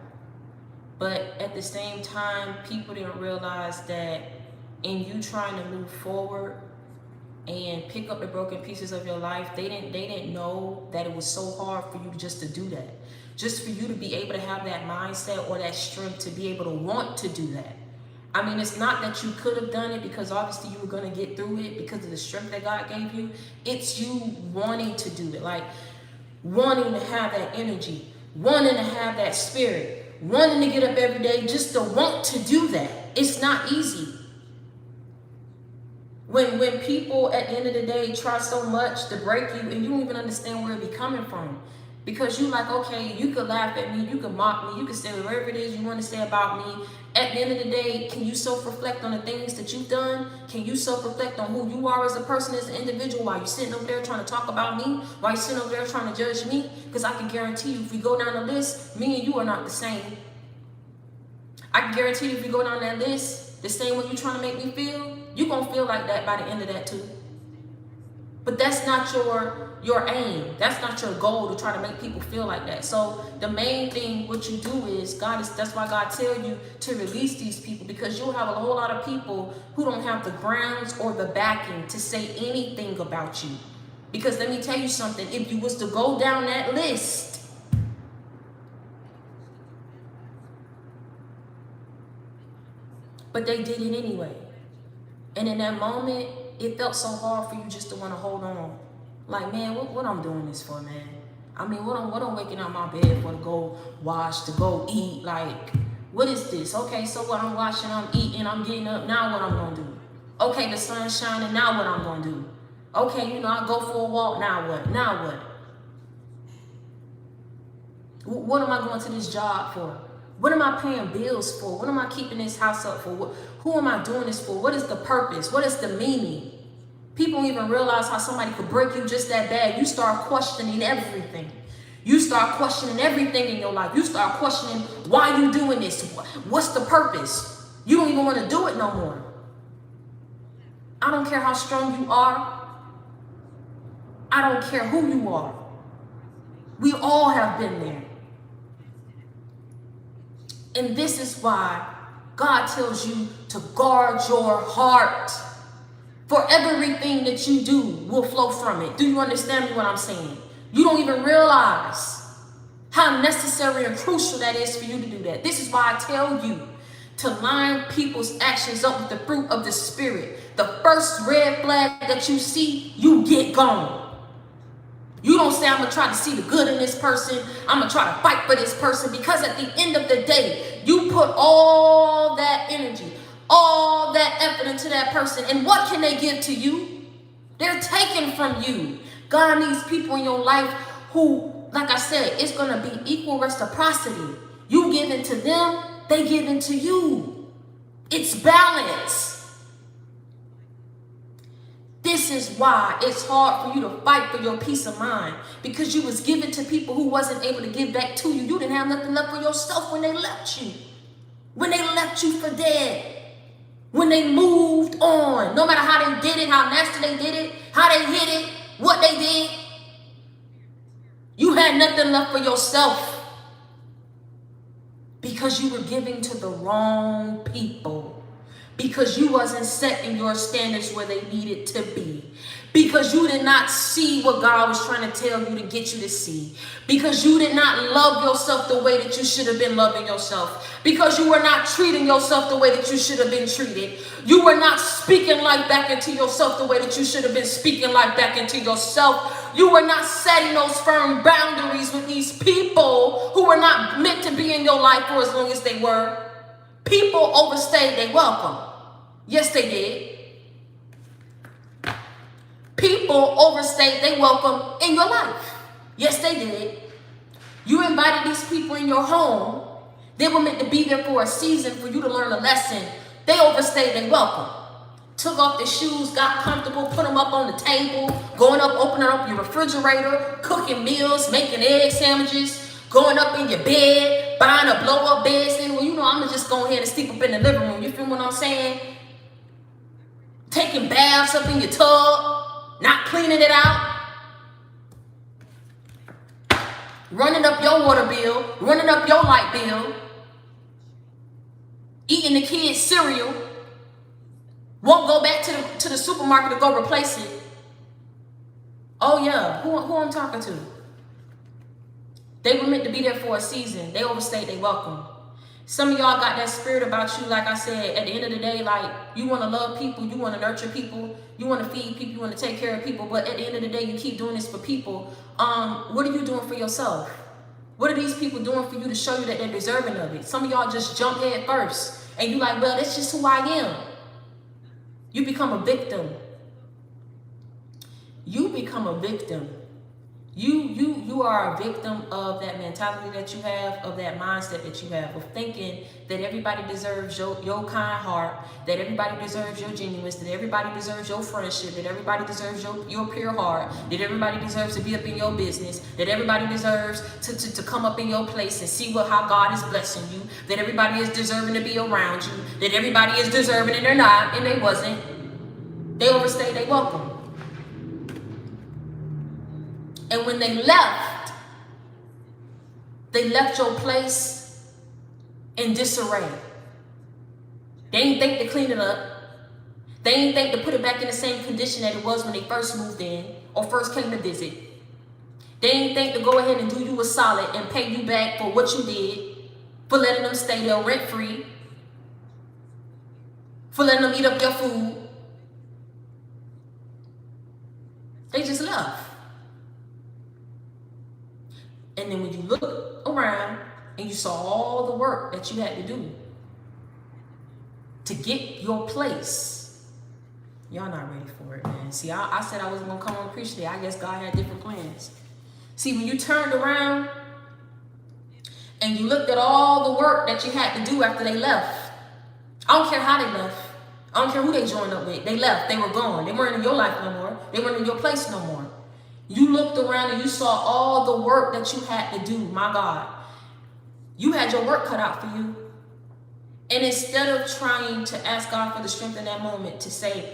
But at the same time, people didn't realize that in you trying to move forward and pick up the broken pieces of your life, they didn't know that it was so hard for you just to do that. Just for you to be able to have that mindset or that strength to be able to want to do that. I mean, it's not that you could have done it because obviously you were going to get through it because of the strength that God gave you. It's you wanting to do it, like wanting to have that energy, wanting to have that spirit, wanting to get up every day just to want to do that. It's not easy. When people at the end of the day try so much to break you and you don't even understand where it be coming from. Because you like, okay, you could laugh at me, you could mock me, you could say whatever it is you want to say about me. At the end of the day, can you self-reflect on the things that you've done? Can you self-reflect on who you are as a person, as an individual, while you're sitting over there trying to talk about me? While you're sitting over there trying to judge me? Because I can guarantee you, if we go down the list, me and you are not the same. I can guarantee you, if you go down that list, the same way you're trying to make me feel, you're going to feel like that by the end of that too. But that's not your aim. That's not your goal, to try to make people feel like that. So the main thing, what you do is, that's why God tell you to release these people, because you'll have a whole lot of people who don't have the grounds or the backing to say anything about you. Because let me tell you something, if you was to go down that list, but they did it anyway. And in that moment, it felt so hard for you just to want to hold on. Like, man, what I'm doing this for, man? I mean, what I'm waking up my bed for, to go wash, to go eat? Like, what is this? Okay, so what? I'm washing, I'm eating, I'm getting up. Now what I'm going to do? Okay, the sun's shining. Now what I'm going to do? Okay, you know, I go for a walk. Now what? Now what? What am I going to this job for? What am I paying bills for? What am I keeping this house up for? Who am I doing this for? What is the purpose? What is the meaning? People don't even realize how somebody could break you just that bad. You start questioning everything. You start questioning everything in your life. You start questioning why you doing this. What's the purpose? You don't even want to do it no more. I don't care how strong you are. I don't care who you are. We all have been there. And this is why God tells you to guard your heart. For everything that you do will flow from it. Do you understand me what I'm saying? You don't even realize how necessary and crucial that is for you to do that. This is why I tell you to line people's actions up with the fruit of the Spirit. The first red flag that you see, you get gone. You don't say, I'm going to try to see the good in this person. I'm going to try to fight for this person. Because at the end of the day, you put all that energy, all that effort into that person. And what can they give to you? They're taken from you. God needs people in your life who, like I said, it's going to be equal reciprocity. You give into them, they give into you. It's balance. This is why it's hard for you to fight for your peace of mind, because you was given to people who wasn't able to give back to you. You didn't have nothing left for yourself when they left you. When they left you for dead. When they moved on. No matter how they did it, how nasty they did it, how they hit it, what they did. You had nothing left for yourself. Because you were giving to the wrong people. Because you wasn't setting your standards where they needed to be. Because you did not see what God was trying to tell you to get you to see. Because you did not love yourself the way that you should have been loving yourself. Because you were not treating yourself the way that you should have been treated. You were not speaking life back into yourself the way that you should have been speaking life back into yourself. You were not setting those firm boundaries with these people who were not meant to be in your life for as long as they were. People overstayed their welcome. Yes, they did. People overstayed their welcome in your life. Yes, they did. You invited these people in your home. They were meant to be there for a season for you to learn a lesson. They overstayed their welcome. Took off their shoes, got comfortable, put them up on the table, going up, opening up your refrigerator, cooking meals, making egg sandwiches, going up in your bed, buying a blow-up bed, saying, well, you know, I'm going to just go ahead and sleep up in the living room. You feel what I'm saying? Taking baths up in your tub, not cleaning it out. Running up your water bill, running up your light bill. Eating the kids' cereal. Won't go back to the supermarket to go replace it. Oh, yeah. Who I'm talking to? They were meant to be there for a season. They overstayed their welcome. Some of y'all got that spirit about you, like I said, at the end of the day, like, you want to love people, you want to nurture people, you want to feed people, you want to take care of people, but at the end of the day, you keep doing this for people. What are you doing for yourself? What are these people doing for you to show you that they're deserving of it? Some of y'all just jump head first, and you like, well, that's just who I am. You become a victim. You become a victim. You are a victim of that mentality that you have, of that mindset that you have, of thinking that everybody deserves your kind heart, that everybody deserves your genuineness, that everybody deserves your friendship, that everybody deserves your pure heart, that everybody deserves to be up in your business, that everybody deserves to come up in your place and see how God is blessing you, that everybody is deserving to be around you, that everybody is deserving and they're not, and they wasn't. They overstayed their welcome. And when they left your place in disarray. They didn't think to clean it up. They didn't think to put it back in the same condition that it was when they first moved in or first came to visit. They didn't think to go ahead and do you a solid and pay you back for what you did, for letting them stay there rent-free, for letting them eat up your food. They just left. And then when you look around and you saw all the work that you had to do to get your place, y'all not ready for it, man. See, I said I wasn't going to come on preach today. I guess God had different plans. See, when you turned around and you looked at all the work that you had to do after they left, I don't care how they left. I don't care who they joined up with. They left. They were gone. They weren't in your life no more. They weren't in your place no more. You looked around and you saw all the work that you had to do. My God, you had your work cut out for you. And instead of trying to ask God for the strength in that moment to say,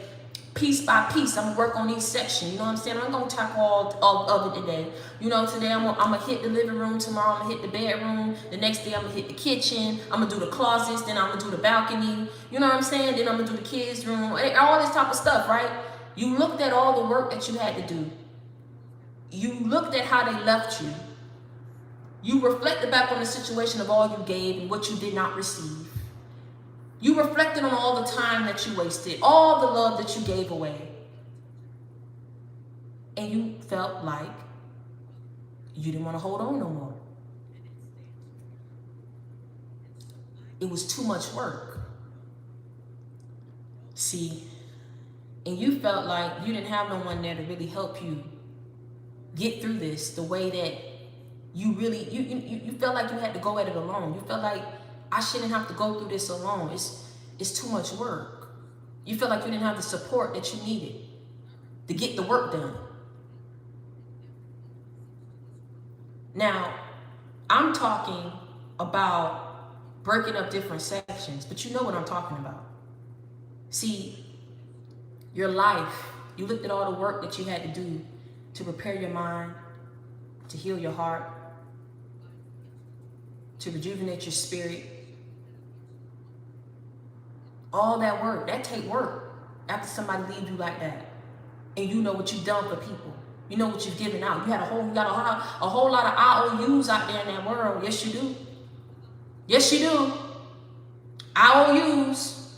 piece by piece, I'm gonna work on each section. You know what I'm saying? I'm gonna tackle all of it today. You know, today I'm gonna hit the living room. Tomorrow I'm gonna hit the bedroom. The next day I'm gonna hit the kitchen. I'm gonna do the closets. Then I'm gonna do the balcony. You know what I'm saying? Then I'm gonna do the kids' room. All this type of stuff, right? You looked at all the work that you had to do. You looked at how they left you. You reflected back on the situation of all you gave and what you did not receive. You reflected on all the time that you wasted, all the love that you gave away. And you felt like you didn't want to hold on no more. It was too much work. See, and you felt like you didn't have no one there to really help you get through this the way that you really, you felt like you had to go at it alone. You felt like, I shouldn't have to go through this alone. It's too much work. You felt like you didn't have the support that you needed to get the work done. Now, I'm talking about breaking up different sections, but you know what I'm talking about. See, your life, you looked at all the work that you had to do to prepare your mind, to heal your heart, to rejuvenate your spirit. All that work, that take work after somebody leaves you like that. And you know what you've done for people. You know what you've given out. You got a whole lot of IOUs out there in that world. Yes, you do. Yes, you do. IOUs.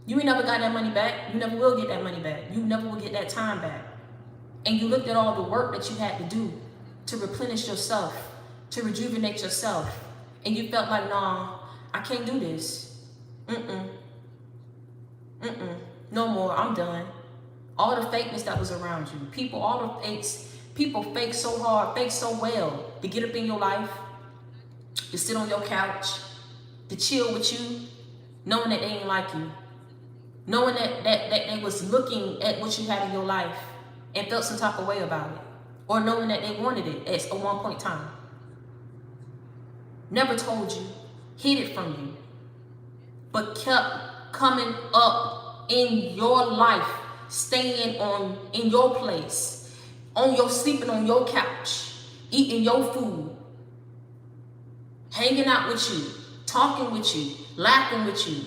You ain't never got that money back. You never will get that money back. You never will get that time back. And you looked at all the work that you had to do to replenish yourself, to rejuvenate yourself. And you felt like, nah, I can't do this. No more, I'm done. All the fakeness that was around you. All the fakes. People fake so hard, fake so well to get up in your life, to sit on your couch, to chill with you, knowing that they ain't like you. Knowing that they was looking at what you had in your life and felt some type of way about it. Or knowing that they wanted it at one point in time. Never told you, hid it from you, but kept coming up in your life, staying in your place, sleeping on your couch, eating your food, hanging out with you, talking with you, laughing with you,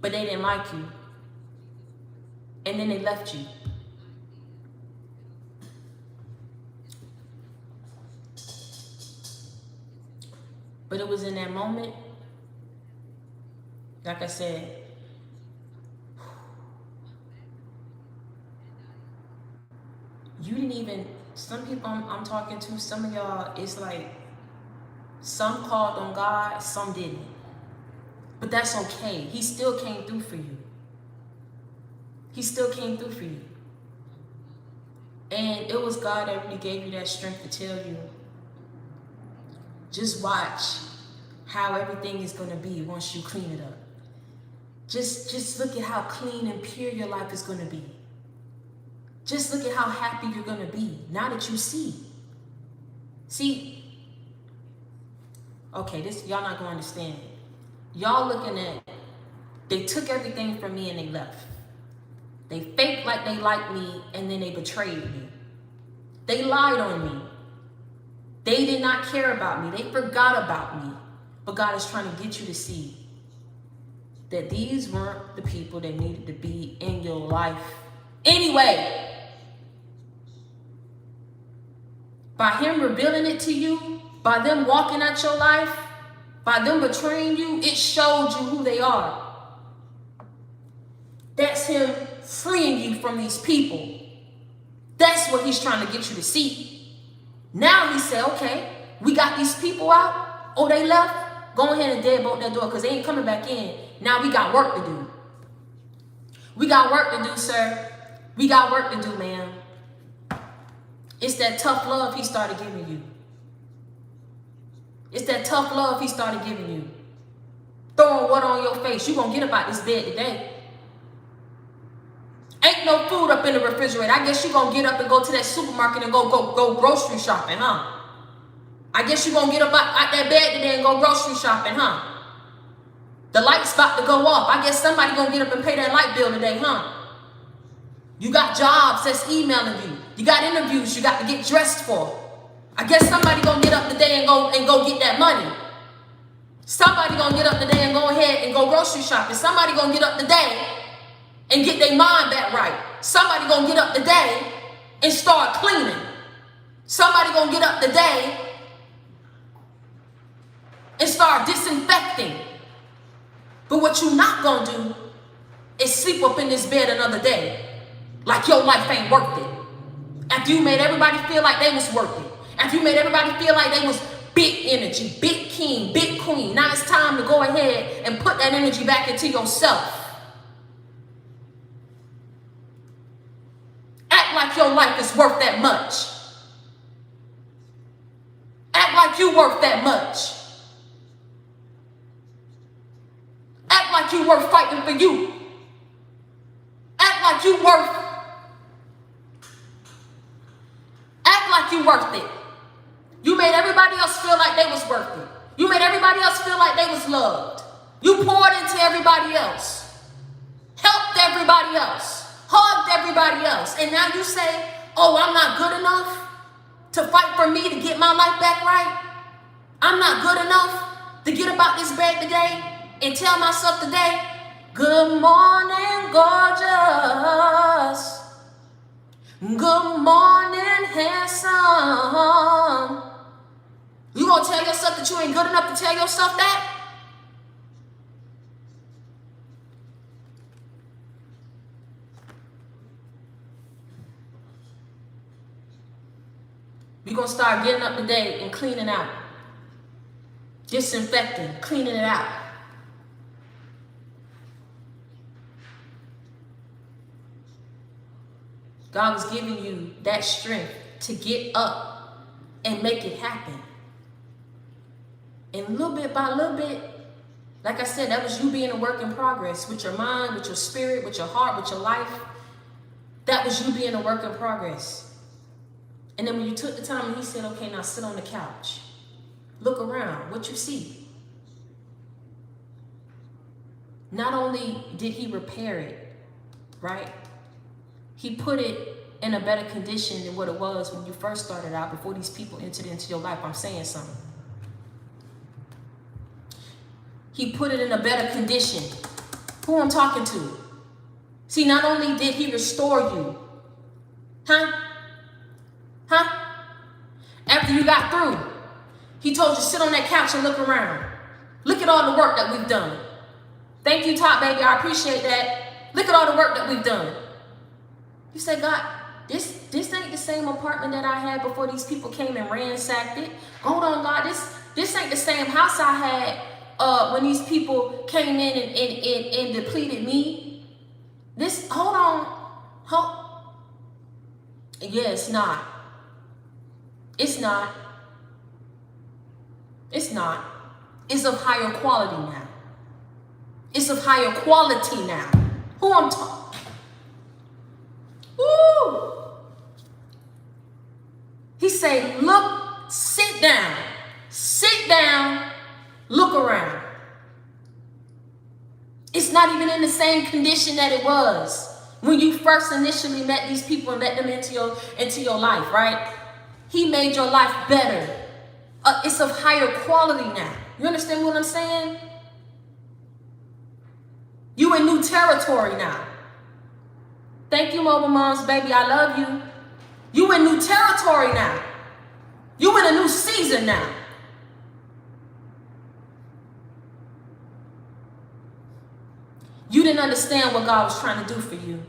but they didn't like you. And then they left you. But it was in that moment, like I said, you didn't even, some people I'm talking to, some of y'all, it's like, some called on God, some didn't. But that's okay. He still came through for you. He still came through for you. And it was God that really gave you that strength to tell you, just watch how everything is going to be once you clean it up. Just look at how clean and pure your life is going to be. Just look at how happy you're going to be now that you see. See, okay, this y'all not going to understand it. Y'all looking at, they took everything from me and they left. They faked like they liked me and then they betrayed me. They lied on me. They did not care about me. They forgot about me. But God is trying to get you to see that these weren't the people that needed to be in your life anyway. By him revealing it to you, by them walking out your life, by them betraying you, it showed you who they are. That's him freeing you from these people. That's what he's trying to get you to see. Now he said, okay, we got these people out. Oh, they left? Go ahead and deadbolt that door because they ain't coming back in. Now we got work to do. We got work to do, sir. We got work to do, ma'am. It's that tough love he started giving you. It's that tough love he started giving you. Throwing water on your face. You're going to get up out this bed today. Ain't no food up in the refrigerator. I guess you gonna get up and go to that supermarket and go grocery shopping, huh? I guess you gonna get up out that bed today and go grocery shopping, huh? The light's about to go off. I guess somebody gonna get up and pay that light bill today, huh? You got jobs that's emailing you. You got interviews you got to get dressed for. I guess somebody gonna get up today and go get that money. Somebody gonna get up today and go ahead and go grocery shopping. Somebody gonna get up today and get their mind back right. Somebody gonna get up today and start cleaning. Somebody gonna get up today and start disinfecting. But what you not gonna do is sleep up in this bed another day like your life ain't worth it. After you made everybody feel like they was worth it. After you made everybody feel like they was big energy, big king, big queen. Now it's time to go ahead and put that energy back into yourself. Act like your life is worth that much. Act like you worth that much. Act like you worth fighting for you. Act like you worth it. You made everybody else feel like they was worth it. You made everybody else feel like they was loved. You poured into everybody else. Helped everybody else. Hugged everybody else. And now you say, oh, I'm not good enough to fight for me to get my life back right. I'm not good enough to get about this bed today and tell myself today, good morning, gorgeous. Good morning, handsome. You gonna tell yourself that you ain't good enough to tell yourself that? You're gonna start getting up today and cleaning out. Disinfecting, cleaning it out. God was giving you that strength to get up and make it happen. And little bit by little bit, like I said, that was you being a work in progress with your mind, with your spirit, with your heart, with your life. That was you being a work in progress. And then when you took the time and he said, okay, now sit on the couch. Look around, what you see. Not only did he repair it, right? He put it in a better condition than what it was when you first started out, before these people entered into your life. I'm saying something. He put it in a better condition. Who I'm talking to? See, not only did he restore you, after you got through, he told you sit on that couch and look around. Look at all the work that we've done. Thank you, Top Baby. I appreciate that. Look at all the work that we've done. You say, God, this ain't the same apartment that I had before these people came and ransacked it. Hold on, God, this ain't the same house I had when these people came in and depleted me. Hold on. Yeah, it's not. It's not. It's not. It's of higher quality now. It's of higher quality now. Who I'm talking. Woo! He said, look, sit down, look around. It's not even in the same condition that it was when you first initially met these people and let them into your life, right? He made your life better. It's of higher quality now. You understand what I'm saying? You in new territory now. Thank you, Mobile Moms, baby. I love you. You in new territory now. You in a new season now. You didn't understand what God was trying to do for you.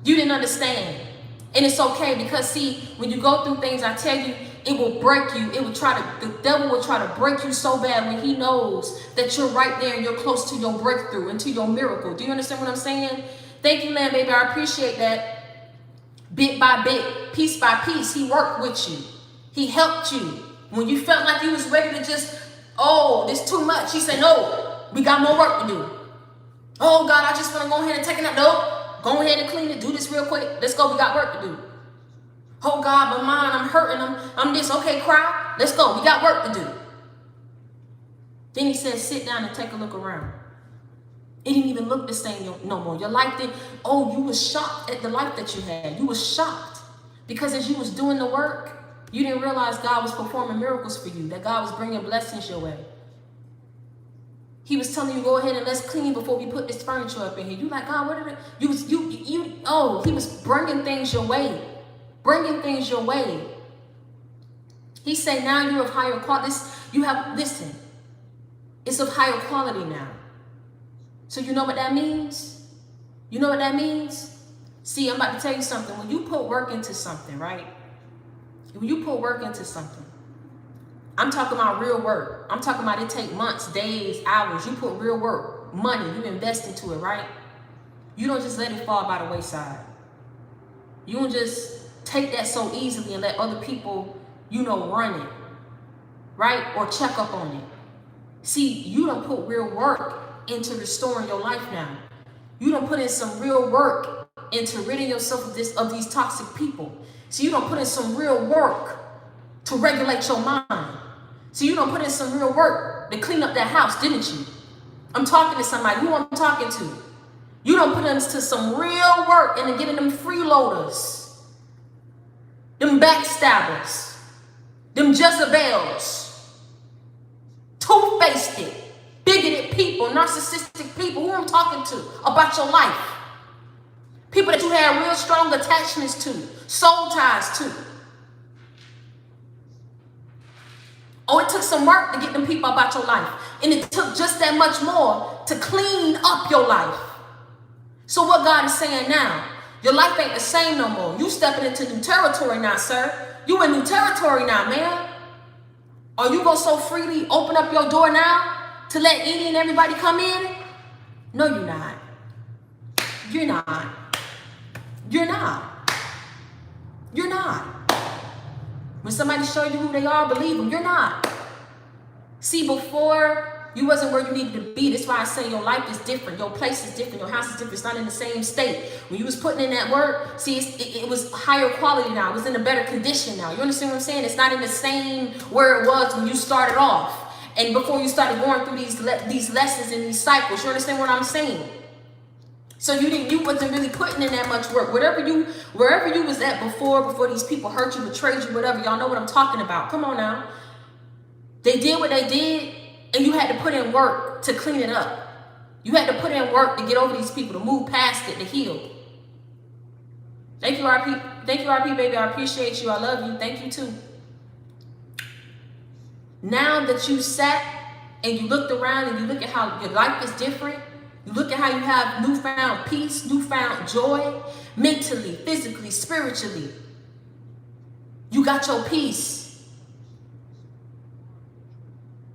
You didn't understand. And it's okay, because see, when you go through things, I tell you, it will break you. The devil will try to break you so bad when he knows that you're right there and you're close to your breakthrough and to your miracle. Do you understand what I'm saying? Thank you, man, baby. I appreciate that. Bit by bit, piece by piece, he worked with you. He helped you. When you felt like you was ready to just, this too much. He said, no, we got more work to do. Oh, God, I just want to go ahead and take it out. No, Go ahead and clean it. Do this real quick. Let's go. We got work to do. Oh God, my mind, I'm hurting. I'm this. Okay, cry. Let's go. We got work to do. Then he said, sit down and take a look around. It didn't even look the same no more. Your life didn't. Oh, you was shocked at the life that you had. You was shocked because as you was doing the work, you didn't realize God was performing miracles for you, that God was bringing blessings your way. He was telling you, go ahead and let's clean before we put this furniture up in here. You like, God, what did it? He was bringing things your way. Bringing things your way. He said, now you're of higher quality. Listen, it's of higher quality now. So you know what that means? You know what that means? See, I'm about to tell you something. When you put work into something, right? When you put work into something, I'm talking about real work. I'm talking about it take months, days, hours. You put real work, money, you invest into it, right? You don't just let it fall by the wayside. You don't just take that so easily and let other people, run it, right? Or check up on it. See, you don't put real work into restoring your life now. You don't put in some real work into ridding yourself of these toxic people. See, you don't put in some real work to regulate your mind. See, you don't put in some real work to clean up that house, didn't you? I'm talking to somebody. Who I'm talking to? You don't put into some real work into getting them freeloaders, them backstabbers, them Jezebels, two-faced, bigoted people, narcissistic people. Who I'm talking to about your life. People that you have real strong attachments to, soul ties to. Oh, it took some work to get them people about your life. And it took just that much more to clean up your life. So what God is saying now, your life ain't the same no more. You stepping into new territory now, sir. You in new territory now, man. Are you going to so freely open up your door now to let any and everybody come in? No, you're not. You're not. You're not. You're not. When somebody show you who they are, believe them. You're not. See, before you wasn't where you needed to be. That's why I say your life is different. Your place is different. Your house is different. It's not in the same state. When you was putting in that work, see, it was higher quality now. It was in a better condition now. You understand what I'm saying? It's not in the same where it was when you started off. And before you started going through these lessons and these cycles. You understand what I'm saying? So you wasn't really putting in that much work. Wherever you was at before these people hurt you, betrayed you, whatever, y'all know what I'm talking about. Come on now. They did what they did, and you had to put in work to clean it up. You had to put in work to get over these people, to move past it, to heal. Thank you, RP. Thank you, RP, baby. I appreciate you. I love you. Thank you, too. Now that you sat and you looked around and you look at how your life is different, you look at how you have newfound peace, newfound joy, mentally, physically, spiritually. You got your peace.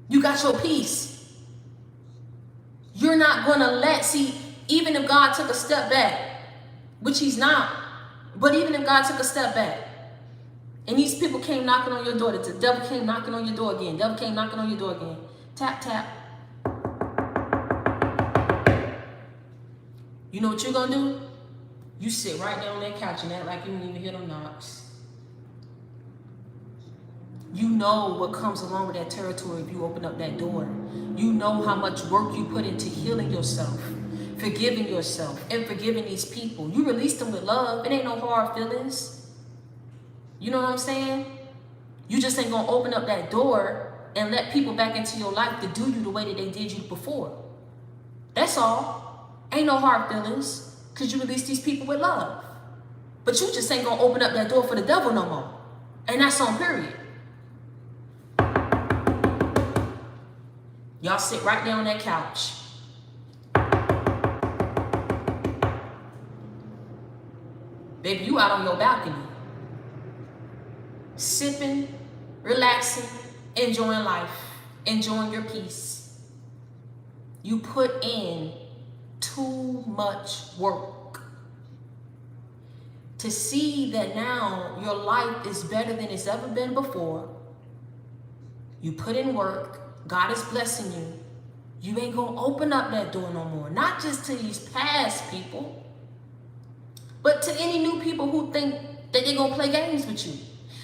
You got your peace. You're not going to see, even if God took a step back, which he's not, but even if God took a step back, and these people came knocking on your door, the devil came knocking on your door again, devil came knocking on your door again, tap, tap. You know what you're going to do? You sit right there on that couch and act like you didn't even hear them knocks. You know what comes along with that territory if you open up that door. You know how much work you put into healing yourself, forgiving yourself, and forgiving these people. You release them with love. It ain't no hard feelings. You know what I'm saying? You just ain't going to open up that door and let people back into your life to do you the way that they did you before. That's all. Ain't no hard feelings because you release these people with love. But you just ain't going to open up that door for the devil no more. And that's on period. Y'all sit right there on that couch. Baby, you out on your balcony. Sipping, relaxing, enjoying life, enjoying your peace. You put in too much work to see that now your life is better than it's ever been before. You put in work. God is blessing you. You ain't gonna open up that door no more. Not just to these past people. But to any new people who think that they're going to play games with you,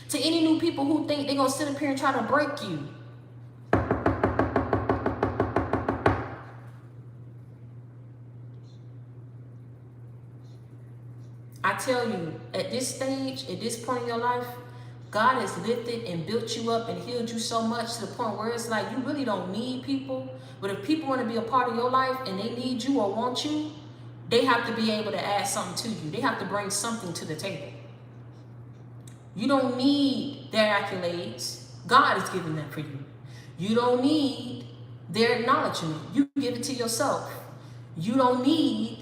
to any new people who think they're going to sit up here and try to break you, I tell you, at this stage, at this point in your life, God has lifted and built you up and healed you so much to the point where it's like you really don't need people. But if people want to be a part of your life and they need you or want you, they have to be able to add something to you. They have to bring something to the table. You don't need their accolades. God is giving them for you. You don't need their acknowledgement. You give it to yourself. You don't need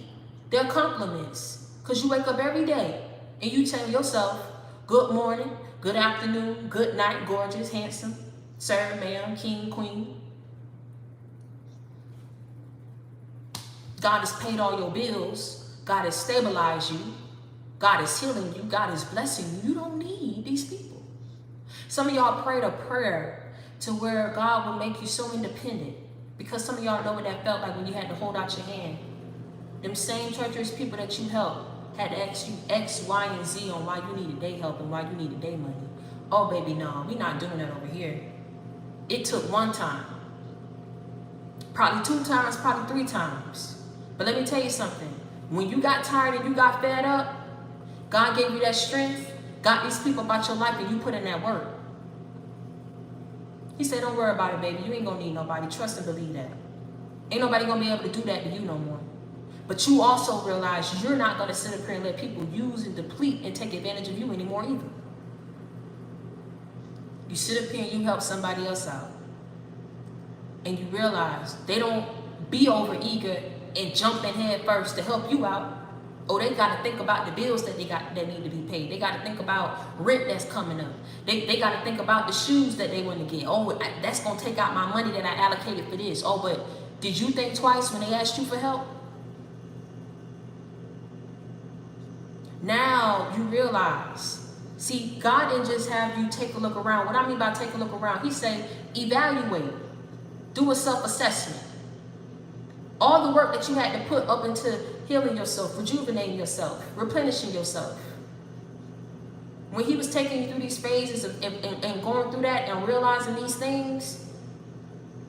their compliments, because you wake up every day and you tell yourself, good morning, good afternoon, good night, gorgeous, handsome, sir, ma'am, king, queen. God has paid all your bills. God has stabilized you. God is healing you. God is blessing you. You don't need these people. Some of y'all prayed a prayer to where God will make you so independent, because some of y'all know what that felt like when you had to hold out your hand. Them same treacherous people that you helped had to ask you X, Y, and Z on why you needed their help and why you needed their money. Oh, baby, no, we're not doing that over here. It took one time, probably 2 times, probably 3 times. But let me tell you something. When you got tired and you got fed up, God gave you that strength, got these people about your life, and you put in that work. He said, don't worry about it, baby. You ain't gonna need nobody. Trust and believe that. Ain't nobody gonna be able to do that to you no more. But you also realize you're not gonna sit up here and let people use and deplete and take advantage of you anymore either. You sit up here and you help somebody else out, and you realize they don't be over eager and jump in head first to help you out. Oh, they got to think about the bills that that need to be paid. They got to think about rent that's coming up. They got to think about the shoes that they want to get. Oh, that's going to take out my money that I allocated for this. Oh, but did you think twice when they asked you for help? Now you realize, see, God didn't just have you take a look around. What I mean by take a look around, he said, evaluate, do a self-assessment. All the work that you had to put up into healing yourself, rejuvenating yourself, replenishing yourself. When he was taking you through these phases and going through that and realizing these things,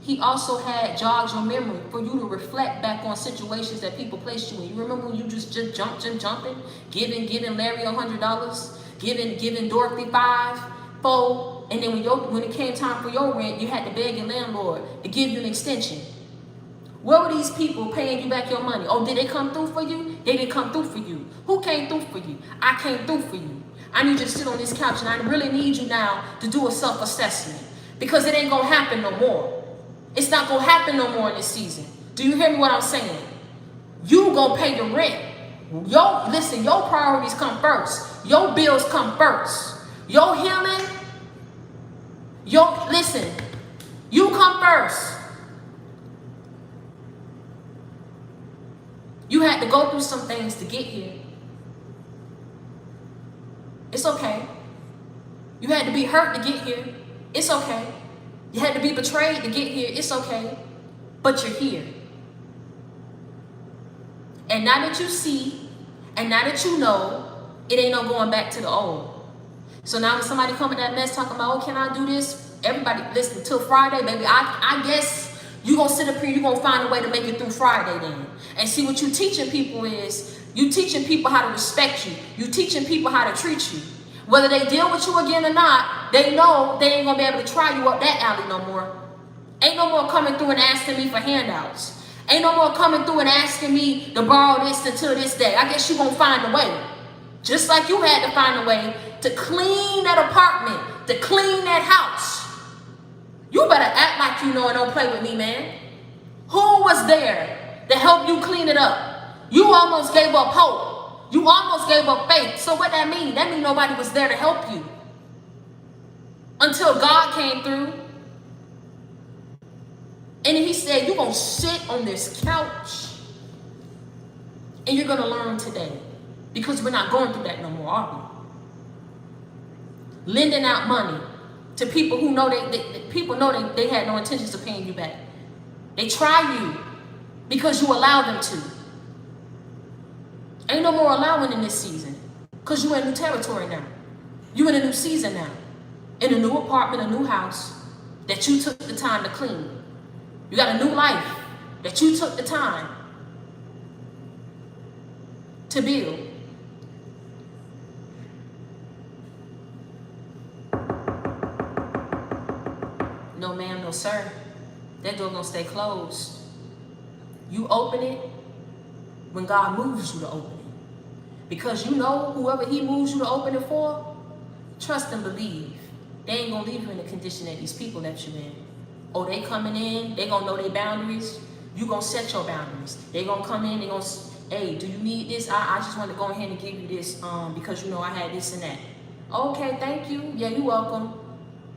he also had jogged your memory for you to reflect back on situations that people placed you in. You remember when you just jumping, giving Larry $100, giving Dorothy 5, 4, and then when it came time for your rent, you had to beg your landlord to give you an extension. Where were these people paying you back your money? Oh, did they come through for you? They didn't come through for you. Who came through for you? I came through for you. I need you to sit on this couch, and I really need you now to do a self-assessment, because it ain't going to happen no more. It's not going to happen no more in this season. Do you hear me what I'm saying? You going to pay the rent. Listen, your priorities come first. Your bills come first. Your healing, listen, you come first. You had to go through some things to get here. It's okay. You had to be hurt to get here. It's okay. You had to be betrayed to get here. It's okay. But you're here. And now that you see, and now that you know, it ain't no going back to the old. So now when somebody come with that mess talking about, oh, can I do this? Everybody, listen, till Friday, baby, I guess you're going to sit up here, you're going to find a way to make it through Friday then. And see, what you teaching people is, you teaching people how to respect you. You teaching people how to treat you. Whether they deal with you again or not, they know they ain't going to be able to try you up that alley no more. Ain't no more coming through and asking me for handouts. Ain't no more coming through and asking me to borrow this until this day. I guess you're going to find a way. Just like you had to find a way to clean that apartment, to clean that house. You better act like you know and don't play with me, man. Who was there to help you clean it up? You almost gave up hope. You almost gave up faith. So what that mean? That mean nobody was there to help you. Until God came through. And he said, you're going to sit on this couch and you're going to learn today. Because we're not going through that no more, are we? Lending out money to people who know they had no intentions of paying you back. They try you because you allow them to. Ain't no more allowing in this season. Because you in new territory now. You in a new season now. In a new apartment, a new house that you took the time to clean. You got a new life that you took the time to build. No ma'am, no sir. That door gonna stay closed. You open it when God moves you to open it. Because you know whoever he moves you to open it for, trust and believe. They ain't gonna leave you in the condition that these people left you in. Oh, they coming in, they gonna know their boundaries. You gonna set your boundaries. They gonna come in, they gonna, hey, do you need this? I just want to go ahead and give you this because you know I had this and that. Okay, thank you. Yeah, you're welcome.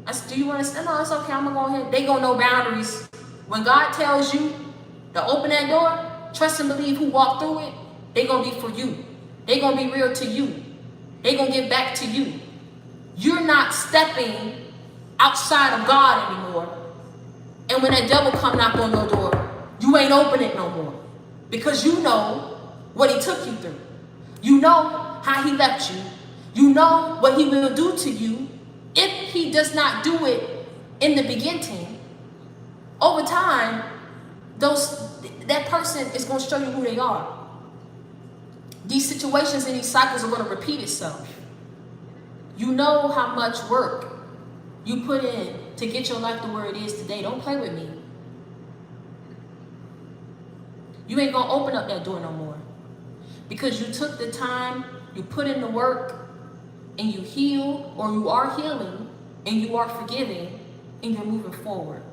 I said, do you want to? No, it's okay. I'm gonna go ahead. They gonna know boundaries. When God tells you to open that door, trust and believe who walked through it. They gonna be for you. They gonna be real to you. They gonna give back to you. You're not stepping outside of God anymore. And when that devil come knock on your door, you ain't open it no more. Because you know what he took you through. You know how he left you. You know what he will do to you if he does not do it in the beginning. Over time, that person is going to show you who they are. These situations and these cycles are going to repeat itself. You know how much work you put in to get your life to where it is today. Don't play with me. You ain't going to open up that door no more. Because you took the time, you put in the work, and you heal, or you are healing, and you are forgiving, and you're moving forward.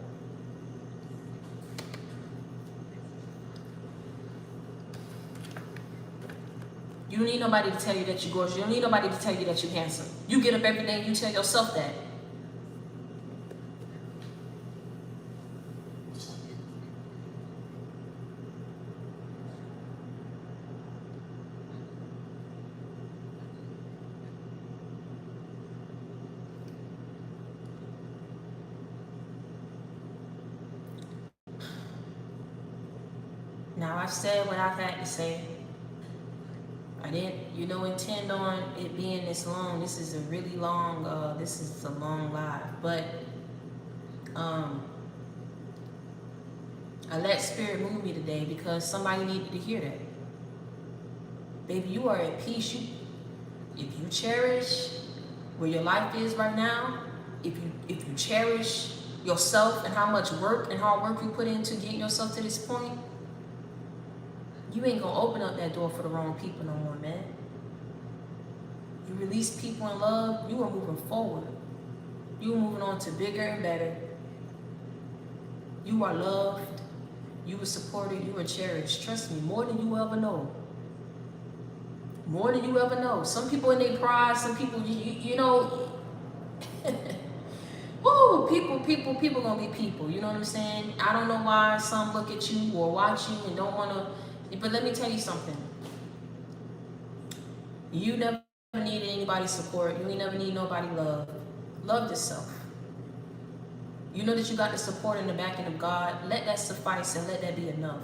You don't need nobody to tell you that you're gorgeous. You don't need nobody to tell you that you're handsome. You get up every day and you tell yourself that. Now, I've said what I've had to say. I didn't, intend on it being this long. This is a really long, this is a long live. But I let Spirit move me today because somebody needed to hear that. Baby, you are at peace. If you cherish where your life is right now, if you cherish yourself and how much work and hard work you put into getting yourself to this point, you ain't gonna open up that door for the wrong people no more, man. You release people in love, you are moving forward. You are moving on to bigger and better. You are loved, you are supported, you are cherished. Trust me, more than you ever know. More than you ever know. Some people in their pride, some people, you know, woo, people gonna be people, you know what I'm saying? I don't know why some look at you or watch you and don't wanna, but let me tell you something. You never needed anybody's support. You ain't never need nobody love. Love yourself. You know that you got the support and the backing of God. Let that suffice and let that be enough.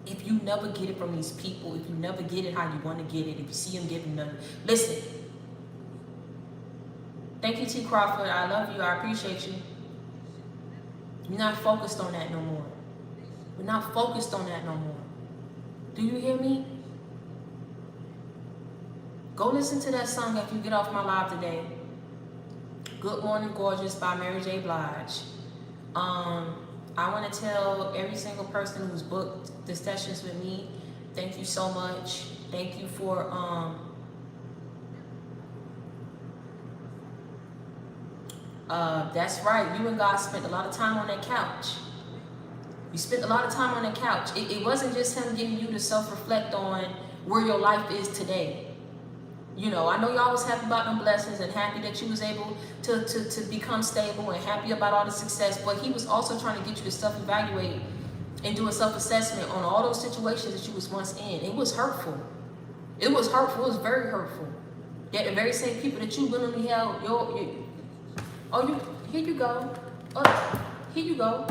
If you never get it from these people, if you never get it how you want to get it, if you see them giving them, listen. Thank you, T. Crawford. I love you. I appreciate you. You're not focused on that no more. We're not focused on that no more. Do you hear me? Go listen to that song after you get off my live today. Good Morning Gorgeous by Mary J. Blige. I want to tell every single person who's booked the sessions with me, thank you so much. Thank you for that's right, you and God spent a lot of time on that couch. You spent a lot of time on that couch. It wasn't just him getting you to self-reflect on where your life is today. You know, I know y'all was happy about them blessings and happy that you was able to become stable and happy about all the success, but he was also trying to get you to self-evaluate and do a self-assessment on all those situations that you was once in. It was hurtful. It was hurtful. It was very hurtful. That the very same people that you willingly held, here you go. Here you go.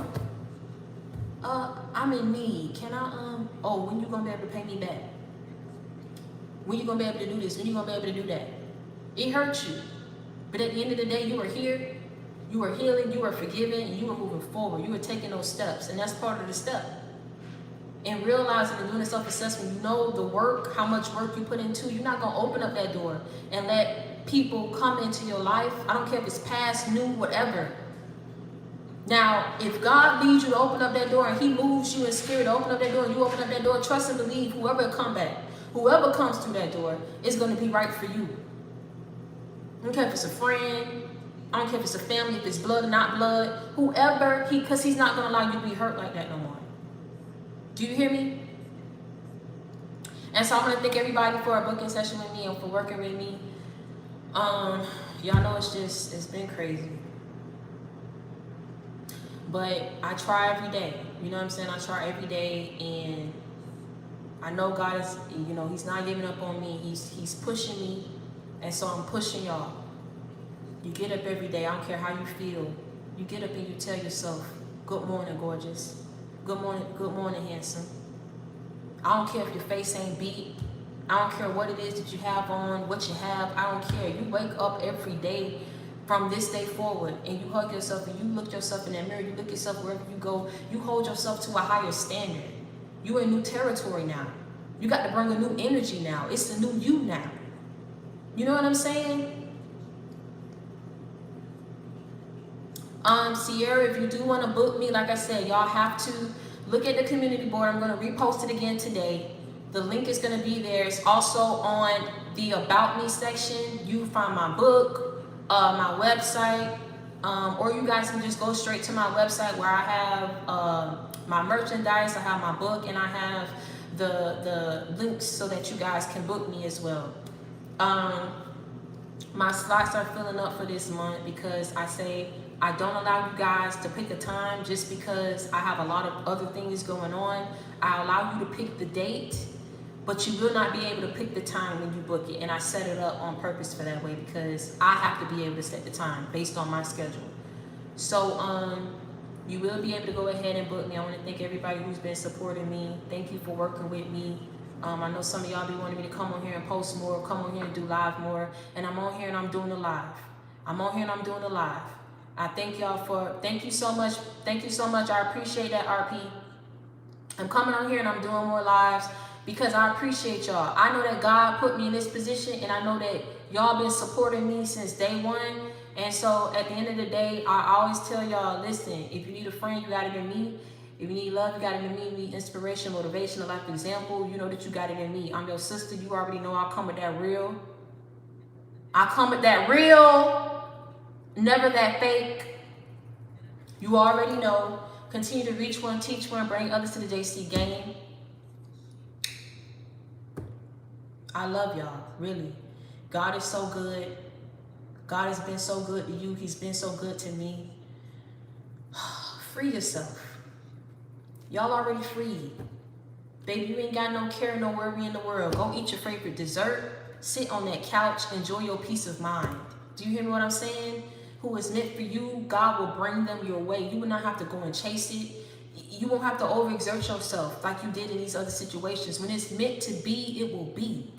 I'm in need. Can I, when you gonna be able to pay me back? When you gonna be able to do this? When you gonna be able to do that? It hurts you. But at the end of the day, you are here, you are healing, you are forgiving, and you are moving forward. You are taking those steps, and that's part of the step. And realizing and doing a self-assessment, you know the work, how much work you put into, you're not gonna open up that door and let people come into your life. I don't care if it's past, new, whatever. Now, if God leads you to open up that door and he moves you in spirit to open up that door and you open up that door, trust and believe whoever come back, whoever comes through that door is going to be right for you. I don't care if it's a friend, I don't care if it's a family, if it's blood or not blood, whoever, because he's not going to allow you to be hurt like that no more. Do you hear me? And so I want to thank everybody for a booking session with me and for working with me. Y'all know it's been crazy. But I try every day. You know what I'm saying? I try every day, and I know God is, you know, he's not giving up on me. He's pushing me, and so I'm pushing y'all. You get up every day. I don't care how you feel. You get up and you tell yourself, good morning, gorgeous. Good morning, handsome. I don't care if your face ain't beat. I don't care what it is that you have on, what you have. I don't care. You wake up every day from this day forward, and you hug yourself and you look yourself in that mirror, you look yourself wherever you go, you hold yourself to a higher standard. You're in new territory now. You got to bring a new energy now. It's the new you now. You know what I'm saying? Sierra, if you do want to book me, like I said, y'all have to look at the community board. I'm going to repost it again today. The link is going to be there. It's also on the About Me section. You find my book, my website, or you guys can just go straight to my website where I have my merchandise, I have my book, and I have the links so that you guys can book me as well. My slots are filling up for this month because I don't allow you guys to pick a time just because I have a lot of other things going on. I allow you to pick the date, but you will not be able to pick the time when you book it. And I set it up on purpose for that way because I have to be able to set the time based on my schedule. So you will be able to go ahead and book me. I want to thank everybody who's been supporting me. Thank you for working with me. I know some of y'all be wanting me to come on here and post more, come on here and do live more. And I'm on here and I'm doing the live. I'm on here and I'm doing the live. I thank y'all thank you so much. Thank you so much. I appreciate that, RP. I'm coming on here and I'm doing more lives because I appreciate y'all. I know that God put me in this position, and I know that y'all been supporting me since day one. And so at the end of the day, I always tell y'all, listen, if you need a friend, you got it in me. If you need love, you got it in me. You need inspiration, motivation, a life example, you know that you got it in me. I'm your sister. You already know I come with that real. I come with that real. Never that fake. You already know. Continue to reach one, teach one, bring others to the JC game. I love y'all, really. God is so good. God has been so good to you. He's been so good to me. Free yourself. Y'all already free. Baby, you ain't got no care, no worry in the world. Go eat your favorite dessert. Sit on that couch. Enjoy your peace of mind. Do you hear what I'm saying? Who is meant for you, God will bring them your way. You will not have to go and chase it. You won't have to overexert yourself like you did in these other situations. When it's meant to be, it will be.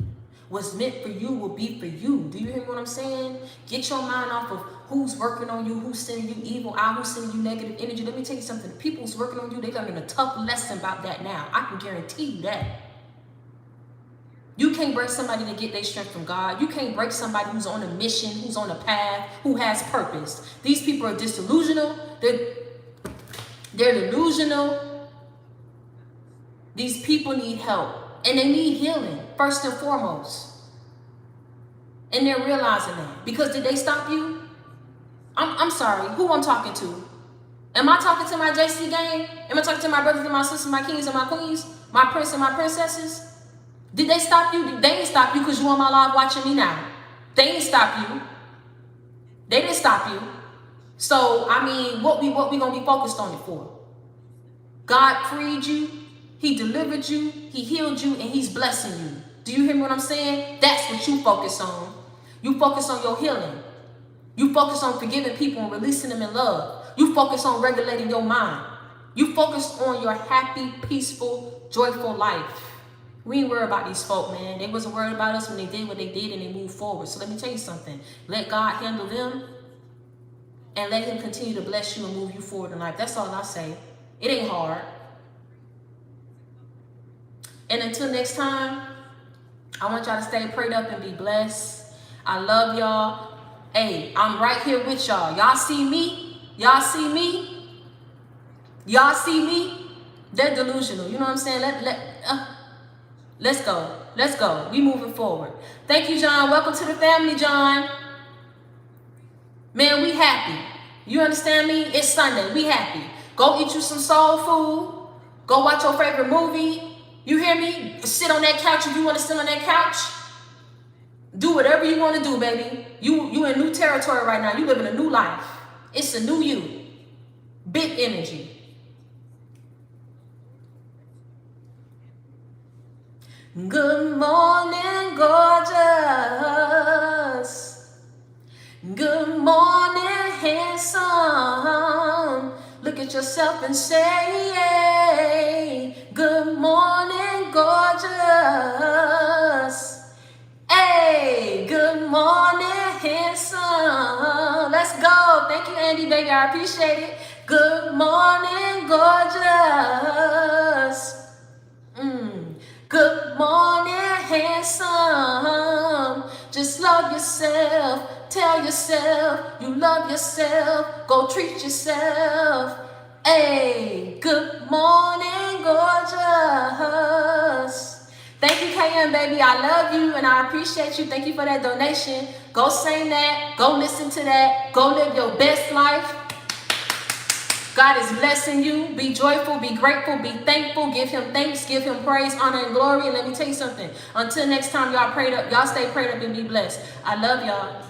What's meant for you will be for you. Do you hear what I'm saying? Get your mind off of who's working on you, who's sending you evil out, who's sending you negative energy. Let me tell you something. People who's working on you, they're learning a tough lesson about that now. I can guarantee you that. You can't break somebody to get their strength from God. You can't break somebody who's on a mission, who's on a path, who has purpose. These people are disillusional. They're delusional. These people need help. And they need healing, first and foremost. And they're realizing that. Because did they stop you? I'm sorry. Who I'm talking to? Am I talking to my JC gang? Am I talking to my brothers and my sisters, my kings and my queens, my prince and my princesses? Did they stop you? They didn't stop you because you on my live watching me now. They didn't stop you. They didn't stop you. So, I mean, what we going to be focused on it for? God freed you. He delivered you. He healed you. And he's blessing you. Do you hear me what I'm saying? That's what you focus on. You focus on your healing. You focus on forgiving people and releasing them in love. You focus on regulating your mind. You focus on your happy, peaceful, joyful life. We ain't worried about these folk, man. They wasn't worried about us when they did what they did and they moved forward. So let me tell you something. Let God handle them and let him continue to bless you and move you forward in life. That's all I say. It ain't hard. And until next time, I want y'all to stay prayed up and be blessed. I love y'all. Hey, I'm right here with y'all. Y'all see me? Y'all see me? Y'all see me? They're delusional. You know what I'm saying? Let's go. Let's go. We moving forward. Thank you, John. Welcome to the family, John. Man, we happy. You understand me? It's Sunday. We happy. Go eat you some soul food. Go watch your favorite movie. You hear me? Sit on that couch if you want to sit on that couch. Do whatever you want to do, baby. You in new territory right now. You living a new life. It's a new you. Big energy. Good morning, gorgeous. Good morning, handsome. Look at yourself and say, good morning, gorgeous. Hey, good morning, handsome. Let's go. Thank you, Andy, baby. I appreciate it. Good morning, gorgeous. Good morning, handsome. Just love yourself. Tell yourself you love yourself. Go treat yourself. Hey, good morning, gorgeous. Thank you, KM, baby. I love you and I appreciate you. Thank you for that donation. Go sing that. Go listen to that. Go live your best life. God is blessing you. Be joyful, be grateful, be thankful. Give him thanks, give him praise, honor, and glory. And let me tell you something. Until next time, y'all stay prayed up and be blessed. I love y'all.